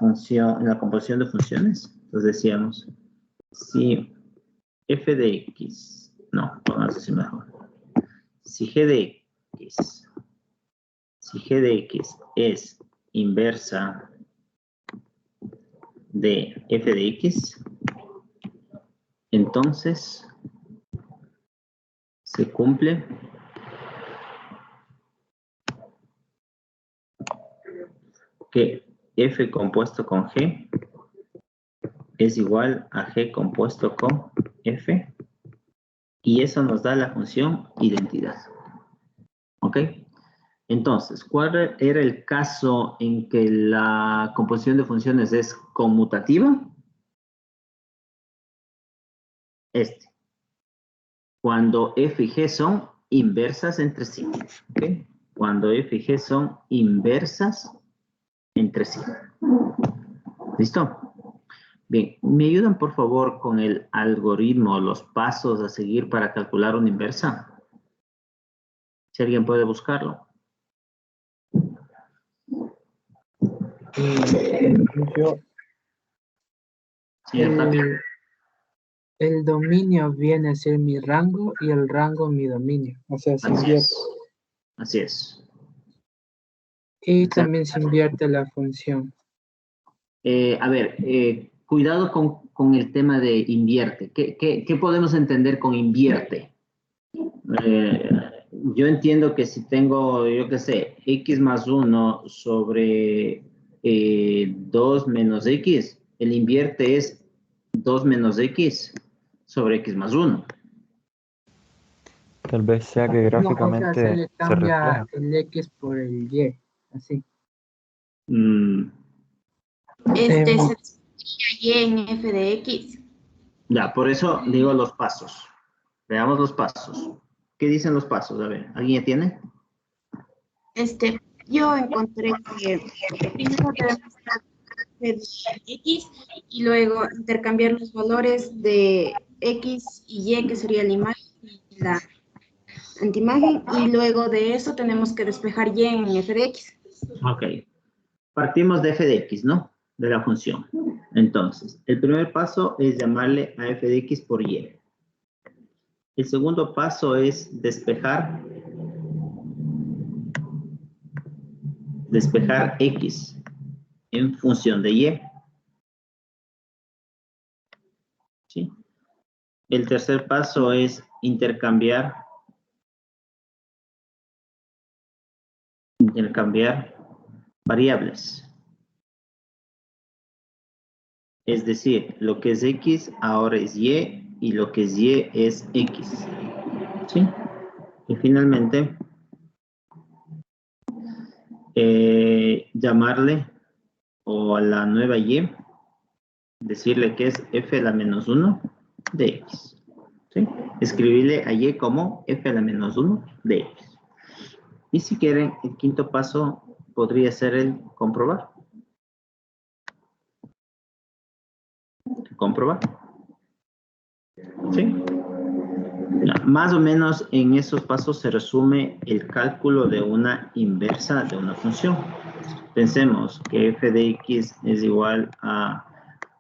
composición de funciones. Entonces decíamos, si f de x, no, vamos a decir mejor. Si g de x es inversa de f de x, entonces se cumple que f compuesto con g es igual a g compuesto con f, y eso nos da la función identidad. ¿Ok? Entonces, ¿cuál era el caso en que la composición de funciones es conmutativa? Cuando f y g son inversas entre sí. ¿Ok? Cuando f y g son inversas entre sí. ¿Listo? Bien, ¿me ayudan por favor con el algoritmo, los pasos a seguir para calcular una inversa? Si alguien puede buscarlo. El dominio viene a ser mi rango y el rango mi dominio. O sea, se invierte. Así es. Y también se invierte la función. A ver, cuidado con el tema de invierte. ¿Qué podemos entender con invierte? Yo entiendo que si tengo, yo qué sé, x más 1 sobre 2 menos x, el invierte es 2 menos x sobre x más 1. Tal vez sea que No, o sea, gráficamente se le se cambia refleja. el X por el Y, así. Se despeja Y en f de x. Ya, por eso digo los pasos. Veamos los pasos. ¿Qué dicen los pasos? A ver, ¿alguien ya tiene? Yo encontré que primero debemos de x y luego intercambiar los valores de x y y, que sería la imagen y la antiimagen, y luego de eso tenemos que despejar y en f de x. Ok. Partimos de f de x, ¿no? De la función. Entonces, el primer paso es llamarle a f de x por y. El segundo paso es despejar x en función de y. ¿Sí? El tercer paso es intercambiar variables. Es decir, lo que es x ahora es y y lo que es y es x. ¿Sí? Y finalmente, llamarle o a la nueva y, decirle que es f a la menos 1 de x. ¿Sí? Escribirle a y como f a la menos 1 de x. Y si quieren, el quinto paso podría ser el comprobar. ¿Sí? Ya, más o menos en esos pasos se resume el cálculo de una inversa de una función. Pensemos que f de x es igual a,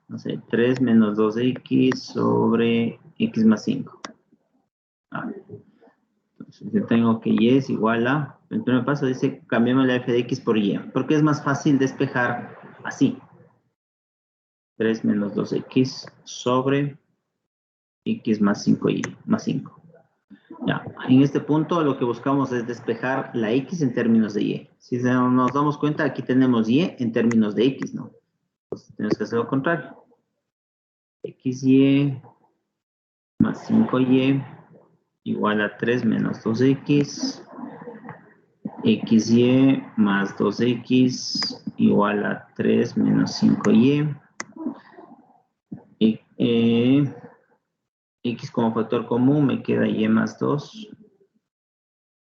no sé, 3 menos 2x sobre x más 5. Entonces yo tengo que y es igual a, el primer paso dice, cambiemos la f de x por y, porque es más fácil despejar así. 3 menos 2x sobre x más 5y, más 5. Ya, en este punto lo que buscamos es despejar la x en términos de y. Si nos damos cuenta, aquí tenemos y en términos de x, ¿no? Entonces tenemos que hacer lo contrario. xy más 5y igual a 3 menos 2x. xy más 2x igual a 3 menos 5y. X como factor común me queda y más 2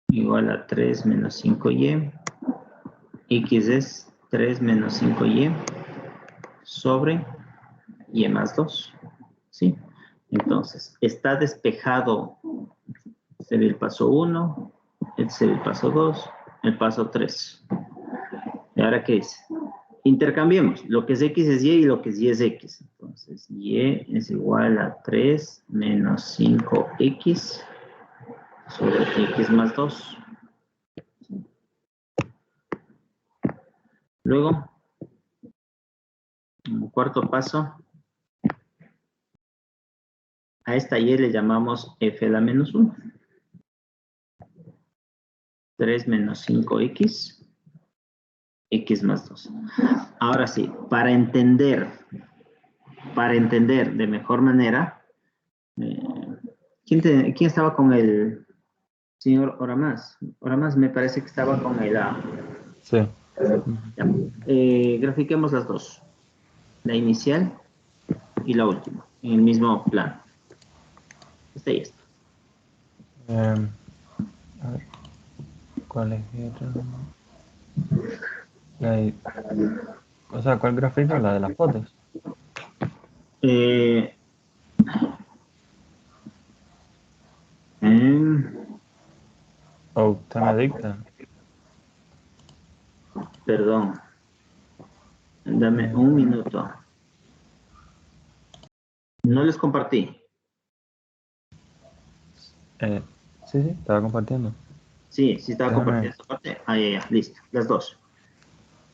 igual a 3 menos 5y. X es 3 menos 5y sobre y más 2. ¿Sí? Entonces, está despejado. Este es el paso 1, este es el paso 2, el paso 3. ¿Y ahora qué es? Intercambiemos. Lo que es x es y lo que es y es x. Entonces, y es igual a 3 menos 5x sobre x más 2. Luego, como cuarto paso, a esta y le llamamos f a la menos 1. 3 menos 5x, x más 2. Ahora sí, para entender de mejor manera, ¿quién estaba con el señor Oramas? Oramas me parece que estaba con el A. Sí. Ya. Grafiquemos las dos, la inicial y la última, en el mismo plano. Esta y esta. A ver, ¿cuál es el otro? O sea, ¿cuál gráfico? La de las fotos. Oh, usted me dicta. Perdón. Dame un minuto. No les compartí. Sí, estaba compartiendo. Sí, estaba compartiendo esta parte. Ya, listo. Las dos.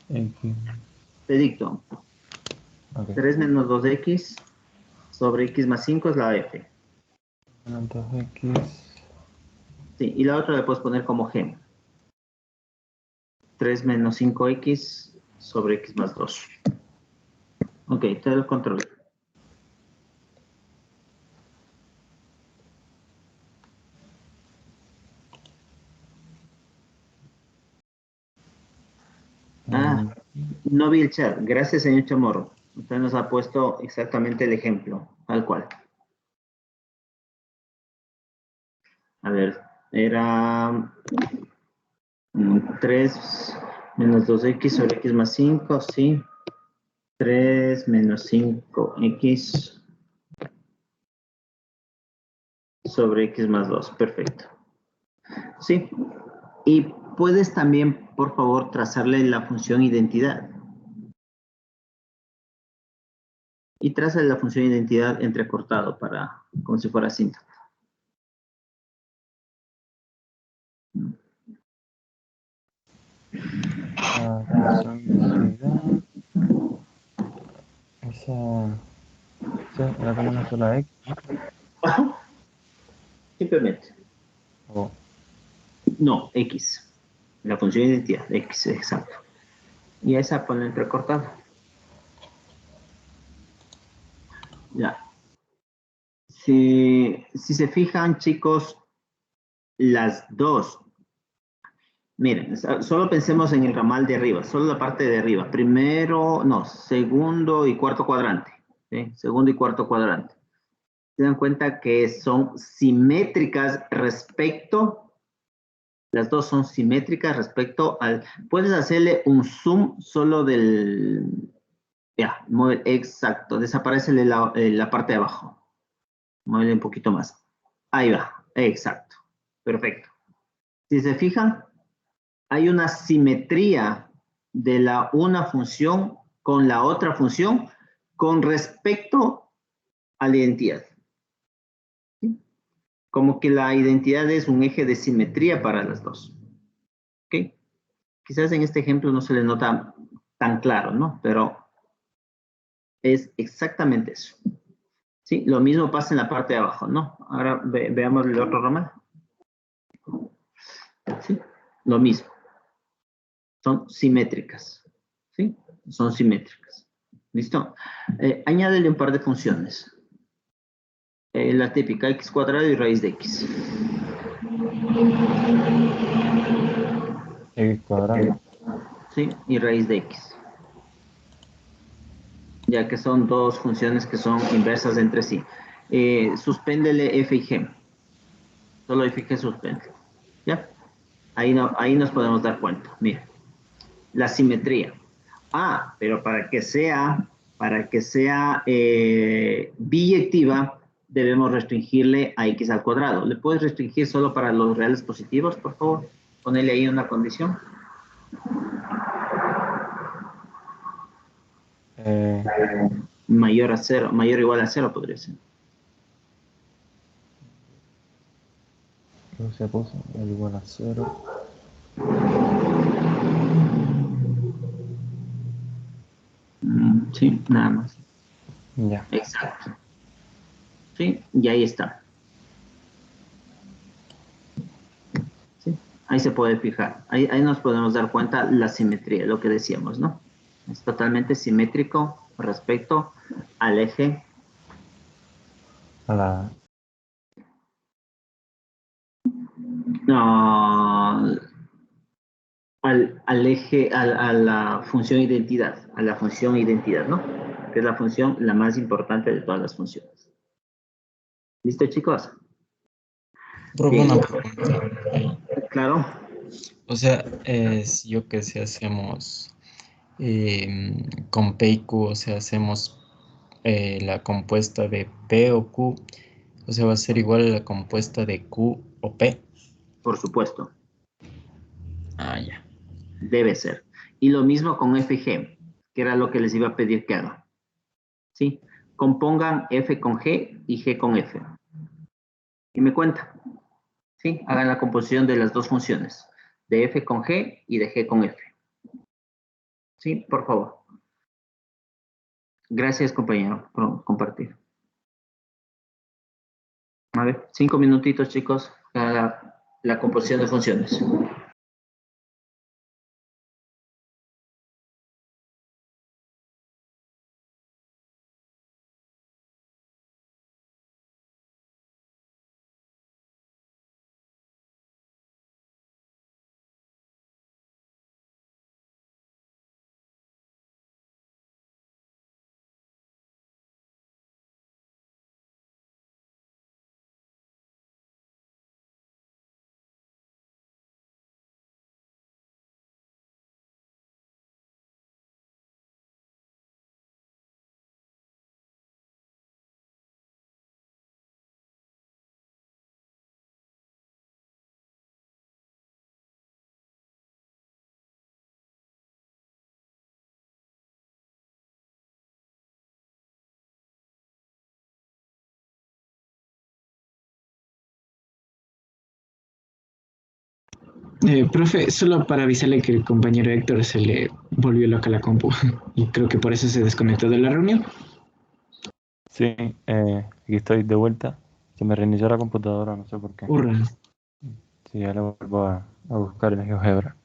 Te dicto. Okay. 3 menos 2x sobre x más 5 es la f. 2x. Sí, y la otra le puedes poner como g. 3 menos 5x sobre x más 2. Ok, te lo controlo. No vi el chat. Gracias, señor Chamorro. Usted nos ha puesto exactamente el ejemplo, tal cual. A ver, era 3 menos 2x sobre x más 5, sí. 3 menos 5x sobre x más 2, perfecto. Sí, y puedes también, por favor, trazarle la función identidad. Y traza la función identidad entrecortado para, como si fuera cinta. Función identidad. Esa era como una sola X, ¿no? Simplemente. Oh. No, X. La función identidad, X, exacto. Y a esa ponle entrecortado. Ya. Si se fijan, chicos, las dos. Miren, solo pensemos en el ramal de arriba, solo la parte de arriba. Primero, no, segundo y cuarto cuadrante. ¿Sí? Segundo y cuarto cuadrante. Se dan cuenta que son simétricas respecto, las dos son simétricas respecto al, puedes hacerle un zoom solo del, ya, exacto, desaparece la parte de abajo. Mueve un poquito más. Ahí va, exacto, perfecto. Si se fijan, hay una simetría de una función con la otra función con respecto a la identidad. ¿Sí? Como que la identidad es un eje de simetría para las dos. ¿Ok? Quizás en este ejemplo no se le nota tan claro, ¿no? Pero es exactamente eso. ¿Sí? Lo mismo pasa en la parte de abajo, ¿no? Ahora veamos el otro ramal. ¿Sí? Lo mismo. Son simétricas. ¿Sí? Son simétricas. ¿Listo? Añádele un par de funciones. La típica x cuadrado y raíz de x. X cuadrado. Sí, y raíz de x. Ya que son dos funciones que son inversas entre sí. Suspéndele f y g. Solo f y g suspende. ¿Ya? Ahí nos podemos dar cuenta. Mira. La simetría. Pero para que sea biyectiva, debemos restringirle a x al cuadrado. ¿Le puedes restringir solo para los reales positivos, por favor? Ponele ahí una condición. Mayor a 0, mayor o igual a 0 podría ser. No se puso igual a 0. Sí, nada más. Ya. Exacto. Sí, y ahí está. ¿Sí? Ahí se puede fijar. Ahí nos podemos dar cuenta la simetría, lo que decíamos, ¿no? Es totalmente simétrico respecto al eje. Al eje, a la función identidad, ¿no? Que es la función la más importante de todas las funciones. ¿Listo, chicos? Profe, una pregunta. Claro. O sea, si yo que sé, hacemos con P y Q, o sea, hacemos la compuesta de P o Q, o sea, va a ser igual a la compuesta de Q o P. Por supuesto. Ya. Debe ser. Y lo mismo con F y G, que era lo que les iba a pedir que hagan. ¿Sí? Compongan F con G y G con F. Y me cuenta. ¿Sí? Hagan la composición de las dos funciones, de F con G y de G con F. ¿Sí? Por favor. Gracias, compañero, por compartir. A ver, 5 minutitos, chicos, para la composición de funciones. Profe, solo para avisarle que el compañero Héctor se le volvió loca la compu y creo que por eso se desconectó de la reunión. Sí, aquí estoy de vuelta. Se me reinició la computadora, no sé por qué. Hurra. Sí, ya le vuelvo a buscar el GeoGebra.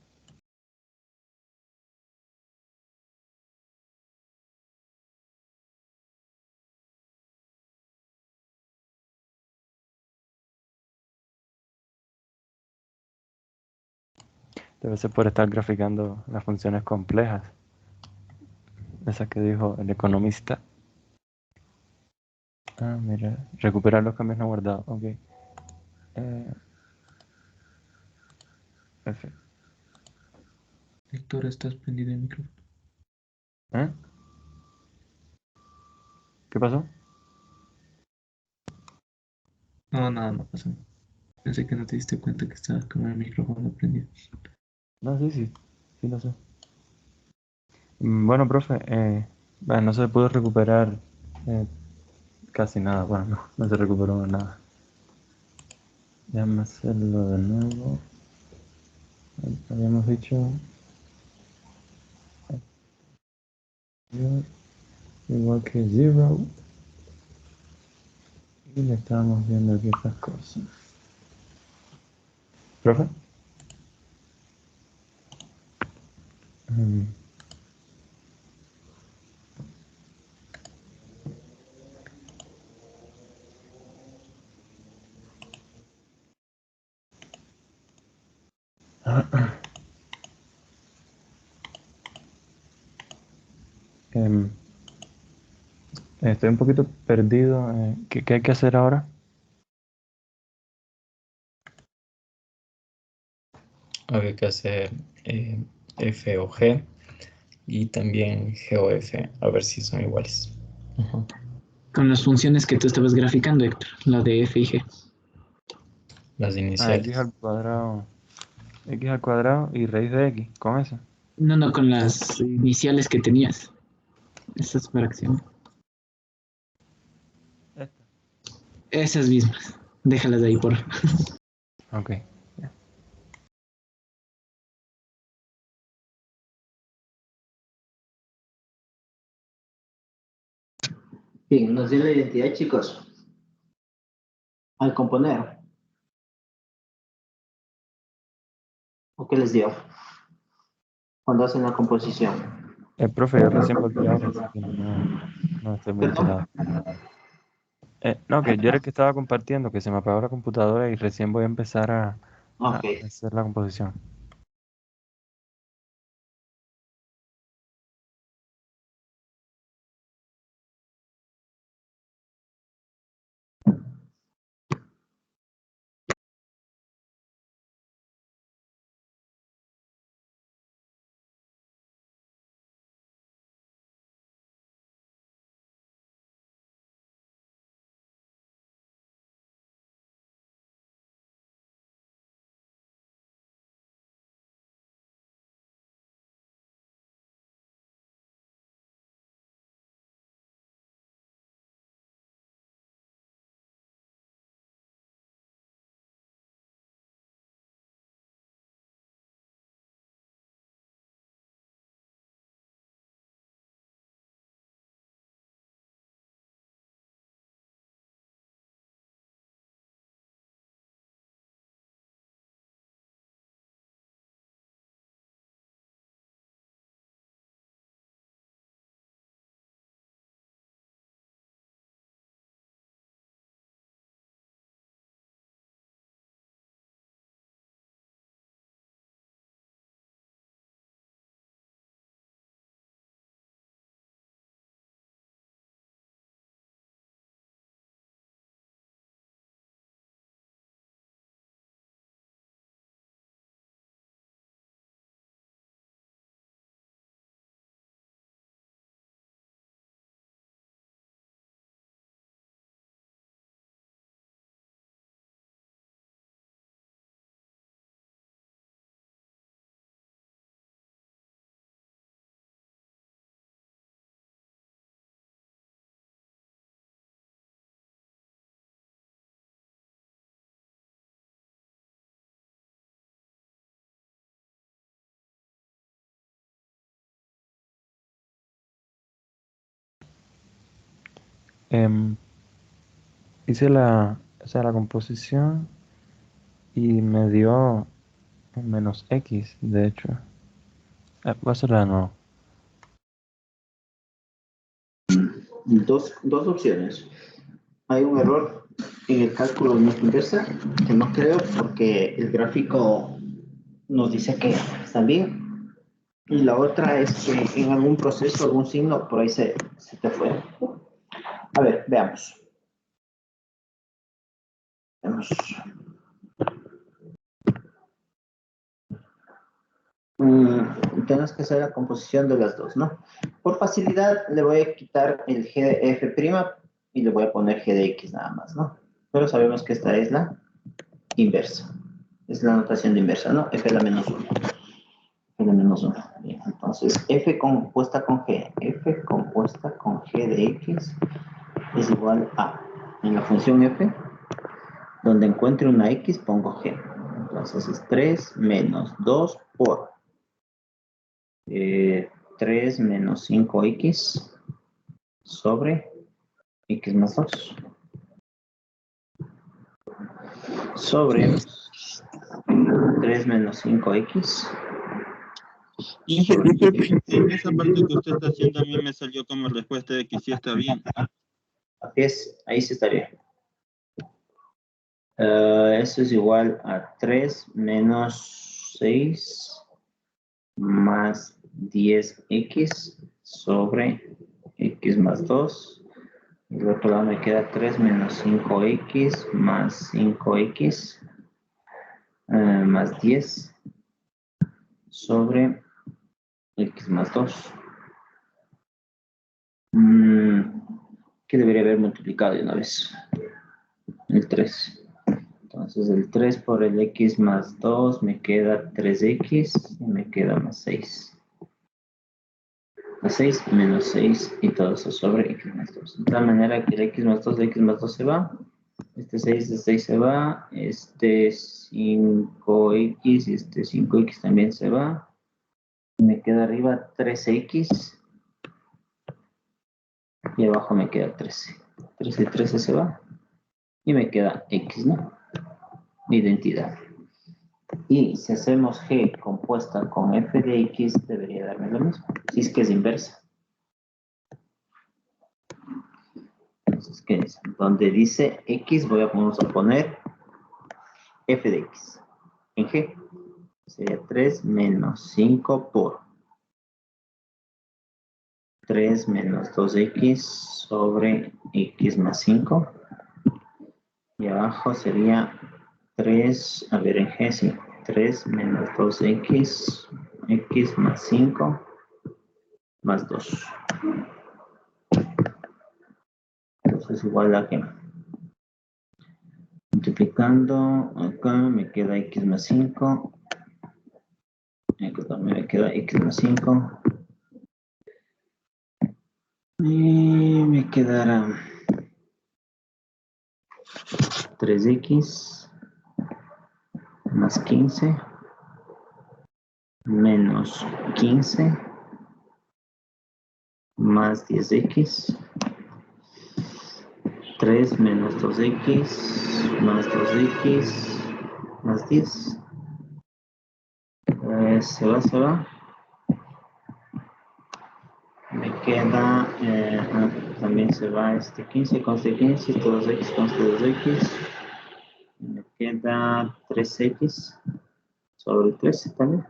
Debe ser por estar graficando las funciones complejas. Esas que dijo el economista. Ah, mira, recuperar los cambios no guardados. Ok. F. Héctor, estás prendido el micrófono. ¿Eh? ¿Qué pasó? No, nada, no pasó. Pensé que no te diste cuenta que estaba con el micrófono prendido. No, sí lo sé. Bueno, profe, bueno, no se pudo recuperar casi nada. Bueno, no se recuperó nada. Déjame hacerlo de nuevo. Habíamos dicho igual que 0 y le estábamos viendo aquí otras cosas. ¿Profe? Mm. Em, Estoy un poquito perdido. ¿Qué hay que hacer ahora? Había que hacer F o G y también G o F, a ver si son iguales. Con las funciones que tú estabas graficando, Héctor, la de F y G. Las iniciales. X al cuadrado y raíz de X, con eso. No, con las iniciales que tenías. Esas fracciones. Esas mismas. Déjalas de ahí, por favor. Ok. Bien, nos dio la identidad, chicos. Al componer. ¿O qué les dio? Cuando hacen la composición. El profe, yo recién volví ahora, así que no estoy muy enterado. No, que yo era el que estaba compartiendo, que se me apagó la computadora y recién voy a empezar a Ok. hacer la composición. Hice la composición y me dio un menos X, de hecho. Va a ser la no. Dos opciones. Hay un error en el cálculo de nuestra inversa, que no creo porque el gráfico nos dice que está bien. Y la otra es que en algún proceso, algún signo, por ahí se te fue. A ver, veamos. Tenemos que hacer la composición de las dos, ¿no? Por facilidad le voy a quitar el g de f' y le voy a poner g de x nada más, ¿no? Pero sabemos que esta es la inversa. Es la notación de inversa, ¿no? F la menos 1. F la menos 1. Bien, entonces f compuesta con g. F compuesta con g de x es igual a, en la función f, donde encuentre una x pongo g. Entonces es 3 menos 2 por 3 menos 5x sobre x más 2. Sobre 3 menos 5x. En esa parte que usted está haciendo a mí me salió como respuesta de que sí está bien. Así es, ahí sí estaría. Eso es igual a 3 menos 6 más 10x sobre x más 2. Y del otro lado me queda 3 menos 5x más 5x más 10 sobre x más 2. ¿Qué debería haber multiplicado de una vez? El 3. Entonces el 3 por el x más 2 me queda 3x y me queda más 6. Más 6 menos 6 y todo eso sobre x más 2. De tal manera que el x más 2 se va. Este 6 de 6 se va. Este 5x y este 5x también se va. Y me queda arriba 13x. Y abajo me queda 13. 13 y 13 se va. Y me queda x, ¿no? Identidad. Y si hacemos g compuesta con f de x, debería darme lo mismo. Si es que es inversa. Entonces, ¿qué es? Donde dice x, vamos a poner f de x. En g sería 3 menos 5 por 3 menos 2x sobre x más 5. Y abajo sería 3, a ver, en g sí. 3 menos 2x, x más 5, más 2. Entonces igual a que multiplicando, acá me queda x más 5. Acá también me queda x más 5. Y me quedará 3x más 15 menos 15 más 10x. 3 menos 2x más 2x más 10. Se va. Me queda, también se va este 15 con este 15, 2x con este 2x. Me queda 3x sobre 13 también.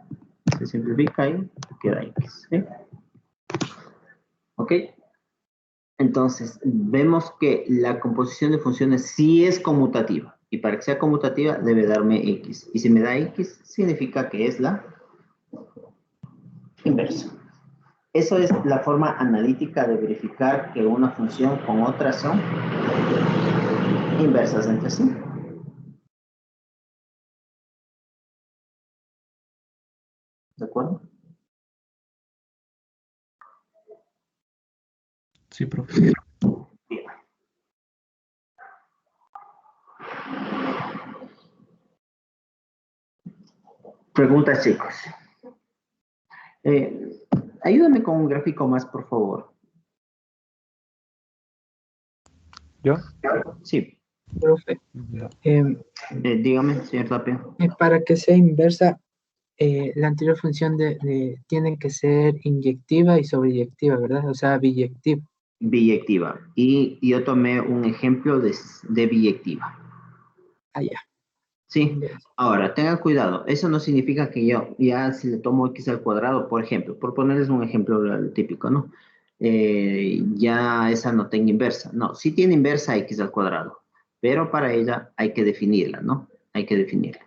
Se simplifica ahí, queda x. ¿Sí? ¿Ok? Entonces, vemos que la composición de funciones sí es conmutativa. Y para que sea conmutativa, debe darme x. Y si me da x, significa que es la inversa. Eso es la forma analítica de verificar que una función con otra son inversas entre sí. ¿De acuerdo? Sí, profe. Bien. Preguntas, chicos. Ayúdame con un gráfico más, por favor. ¿Yo? Sí. Profe, Dígame, señor Tapia. para que sea inversa, la anterior función tiene que ser inyectiva y sobreyectiva, ¿verdad? O sea, biyectiva. Biyectiva. Y yo tomé un ejemplo de biyectiva. Ah, ya. Sí. Ahora, tengan cuidado. Eso no significa que yo ya si le tomo x al cuadrado, por ejemplo, por ponerles un ejemplo típico, ¿no? Ya esa no tenga inversa. No, sí tiene inversa x al cuadrado, pero para ella hay que definirla, ¿no? Hay que definirla.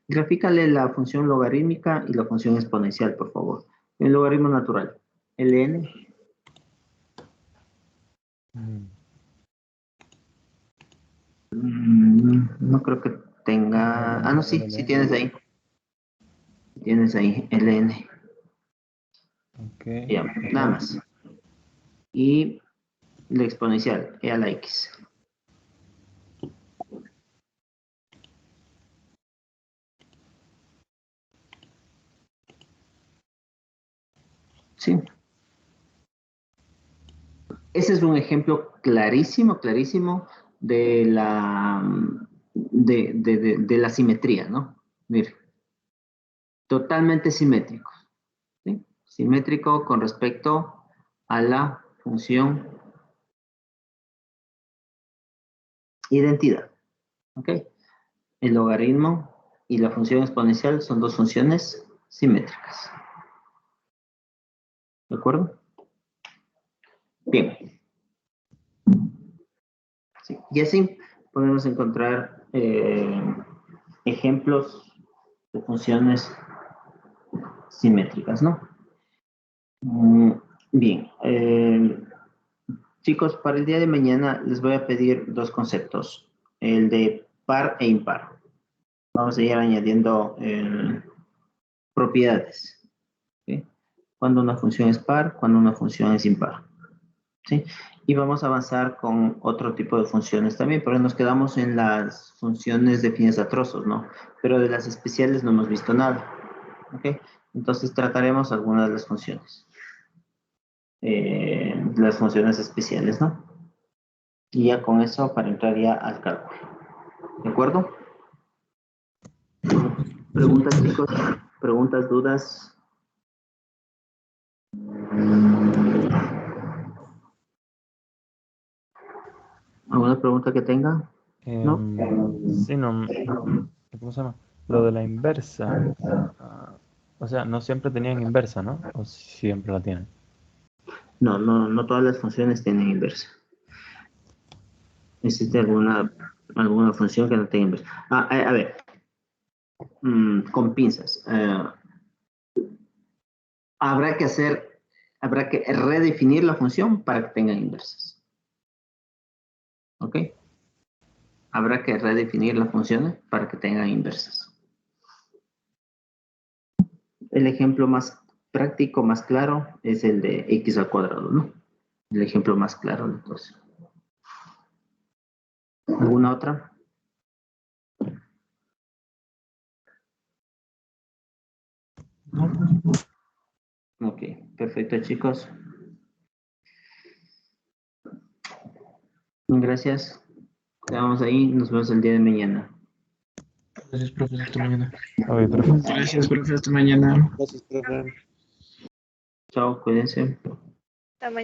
Grafícale la función logarítmica y la función exponencial, por favor. El logaritmo natural. Ln. No creo que tenga... Ah, no, sí, sí tienes ahí. Tienes ahí, ln. Ok. Ya, nada más. Y la exponencial, e a la x. Sí. Ese es un ejemplo clarísimo, clarísimo de la, de la simetría, ¿no? Mire. Totalmente simétrico. ¿Sí? Simétrico con respecto a la función identidad. ¿Ok? El logaritmo y la función exponencial son dos funciones simétricas. ¿De acuerdo? Bien. Sí. Y así podemos encontrar ejemplos de funciones simétricas, ¿no? Bien. Chicos, para el día de mañana les voy a pedir dos conceptos. El de par e impar. Vamos a ir añadiendo propiedades. ¿Sí? Cuando una función es par, cuando una función es impar. ¿Sí? Y vamos a avanzar con otro tipo de funciones también, pero nos quedamos en las funciones definidas a trozos, ¿no? Pero de las especiales no hemos visto nada. ¿Ok? Entonces trataremos algunas de las funciones. Las funciones especiales, ¿no? Y ya con eso para entrar ya al cálculo. ¿De acuerdo? ¿Preguntas, chicos? ¿Preguntas, dudas? ¿Alguna pregunta que tenga? ¿No? Sí, no. ¿Cómo se llama? Lo de la inversa. O sea, no siempre tenían inversa, ¿no? O siempre la tienen. No todas las funciones tienen inversa. ¿Existe alguna función que no tenga inversa? A ver, con pinzas. Habrá que redefinir la función para que tenga inversas. ¿Ok? Habrá que redefinir las funciones para que tengan inversas. El ejemplo más práctico, más claro, es el de x al cuadrado, ¿no? El ejemplo más claro de todos. ¿Alguna otra? Ok, perfecto, chicos. Gracias. Quedamos ahí. Nos vemos el día de mañana. Gracias, profe. Hasta mañana. Gracias, profe. Hasta mañana. Gracias, profe. Chao, cuídense. Hasta mañana.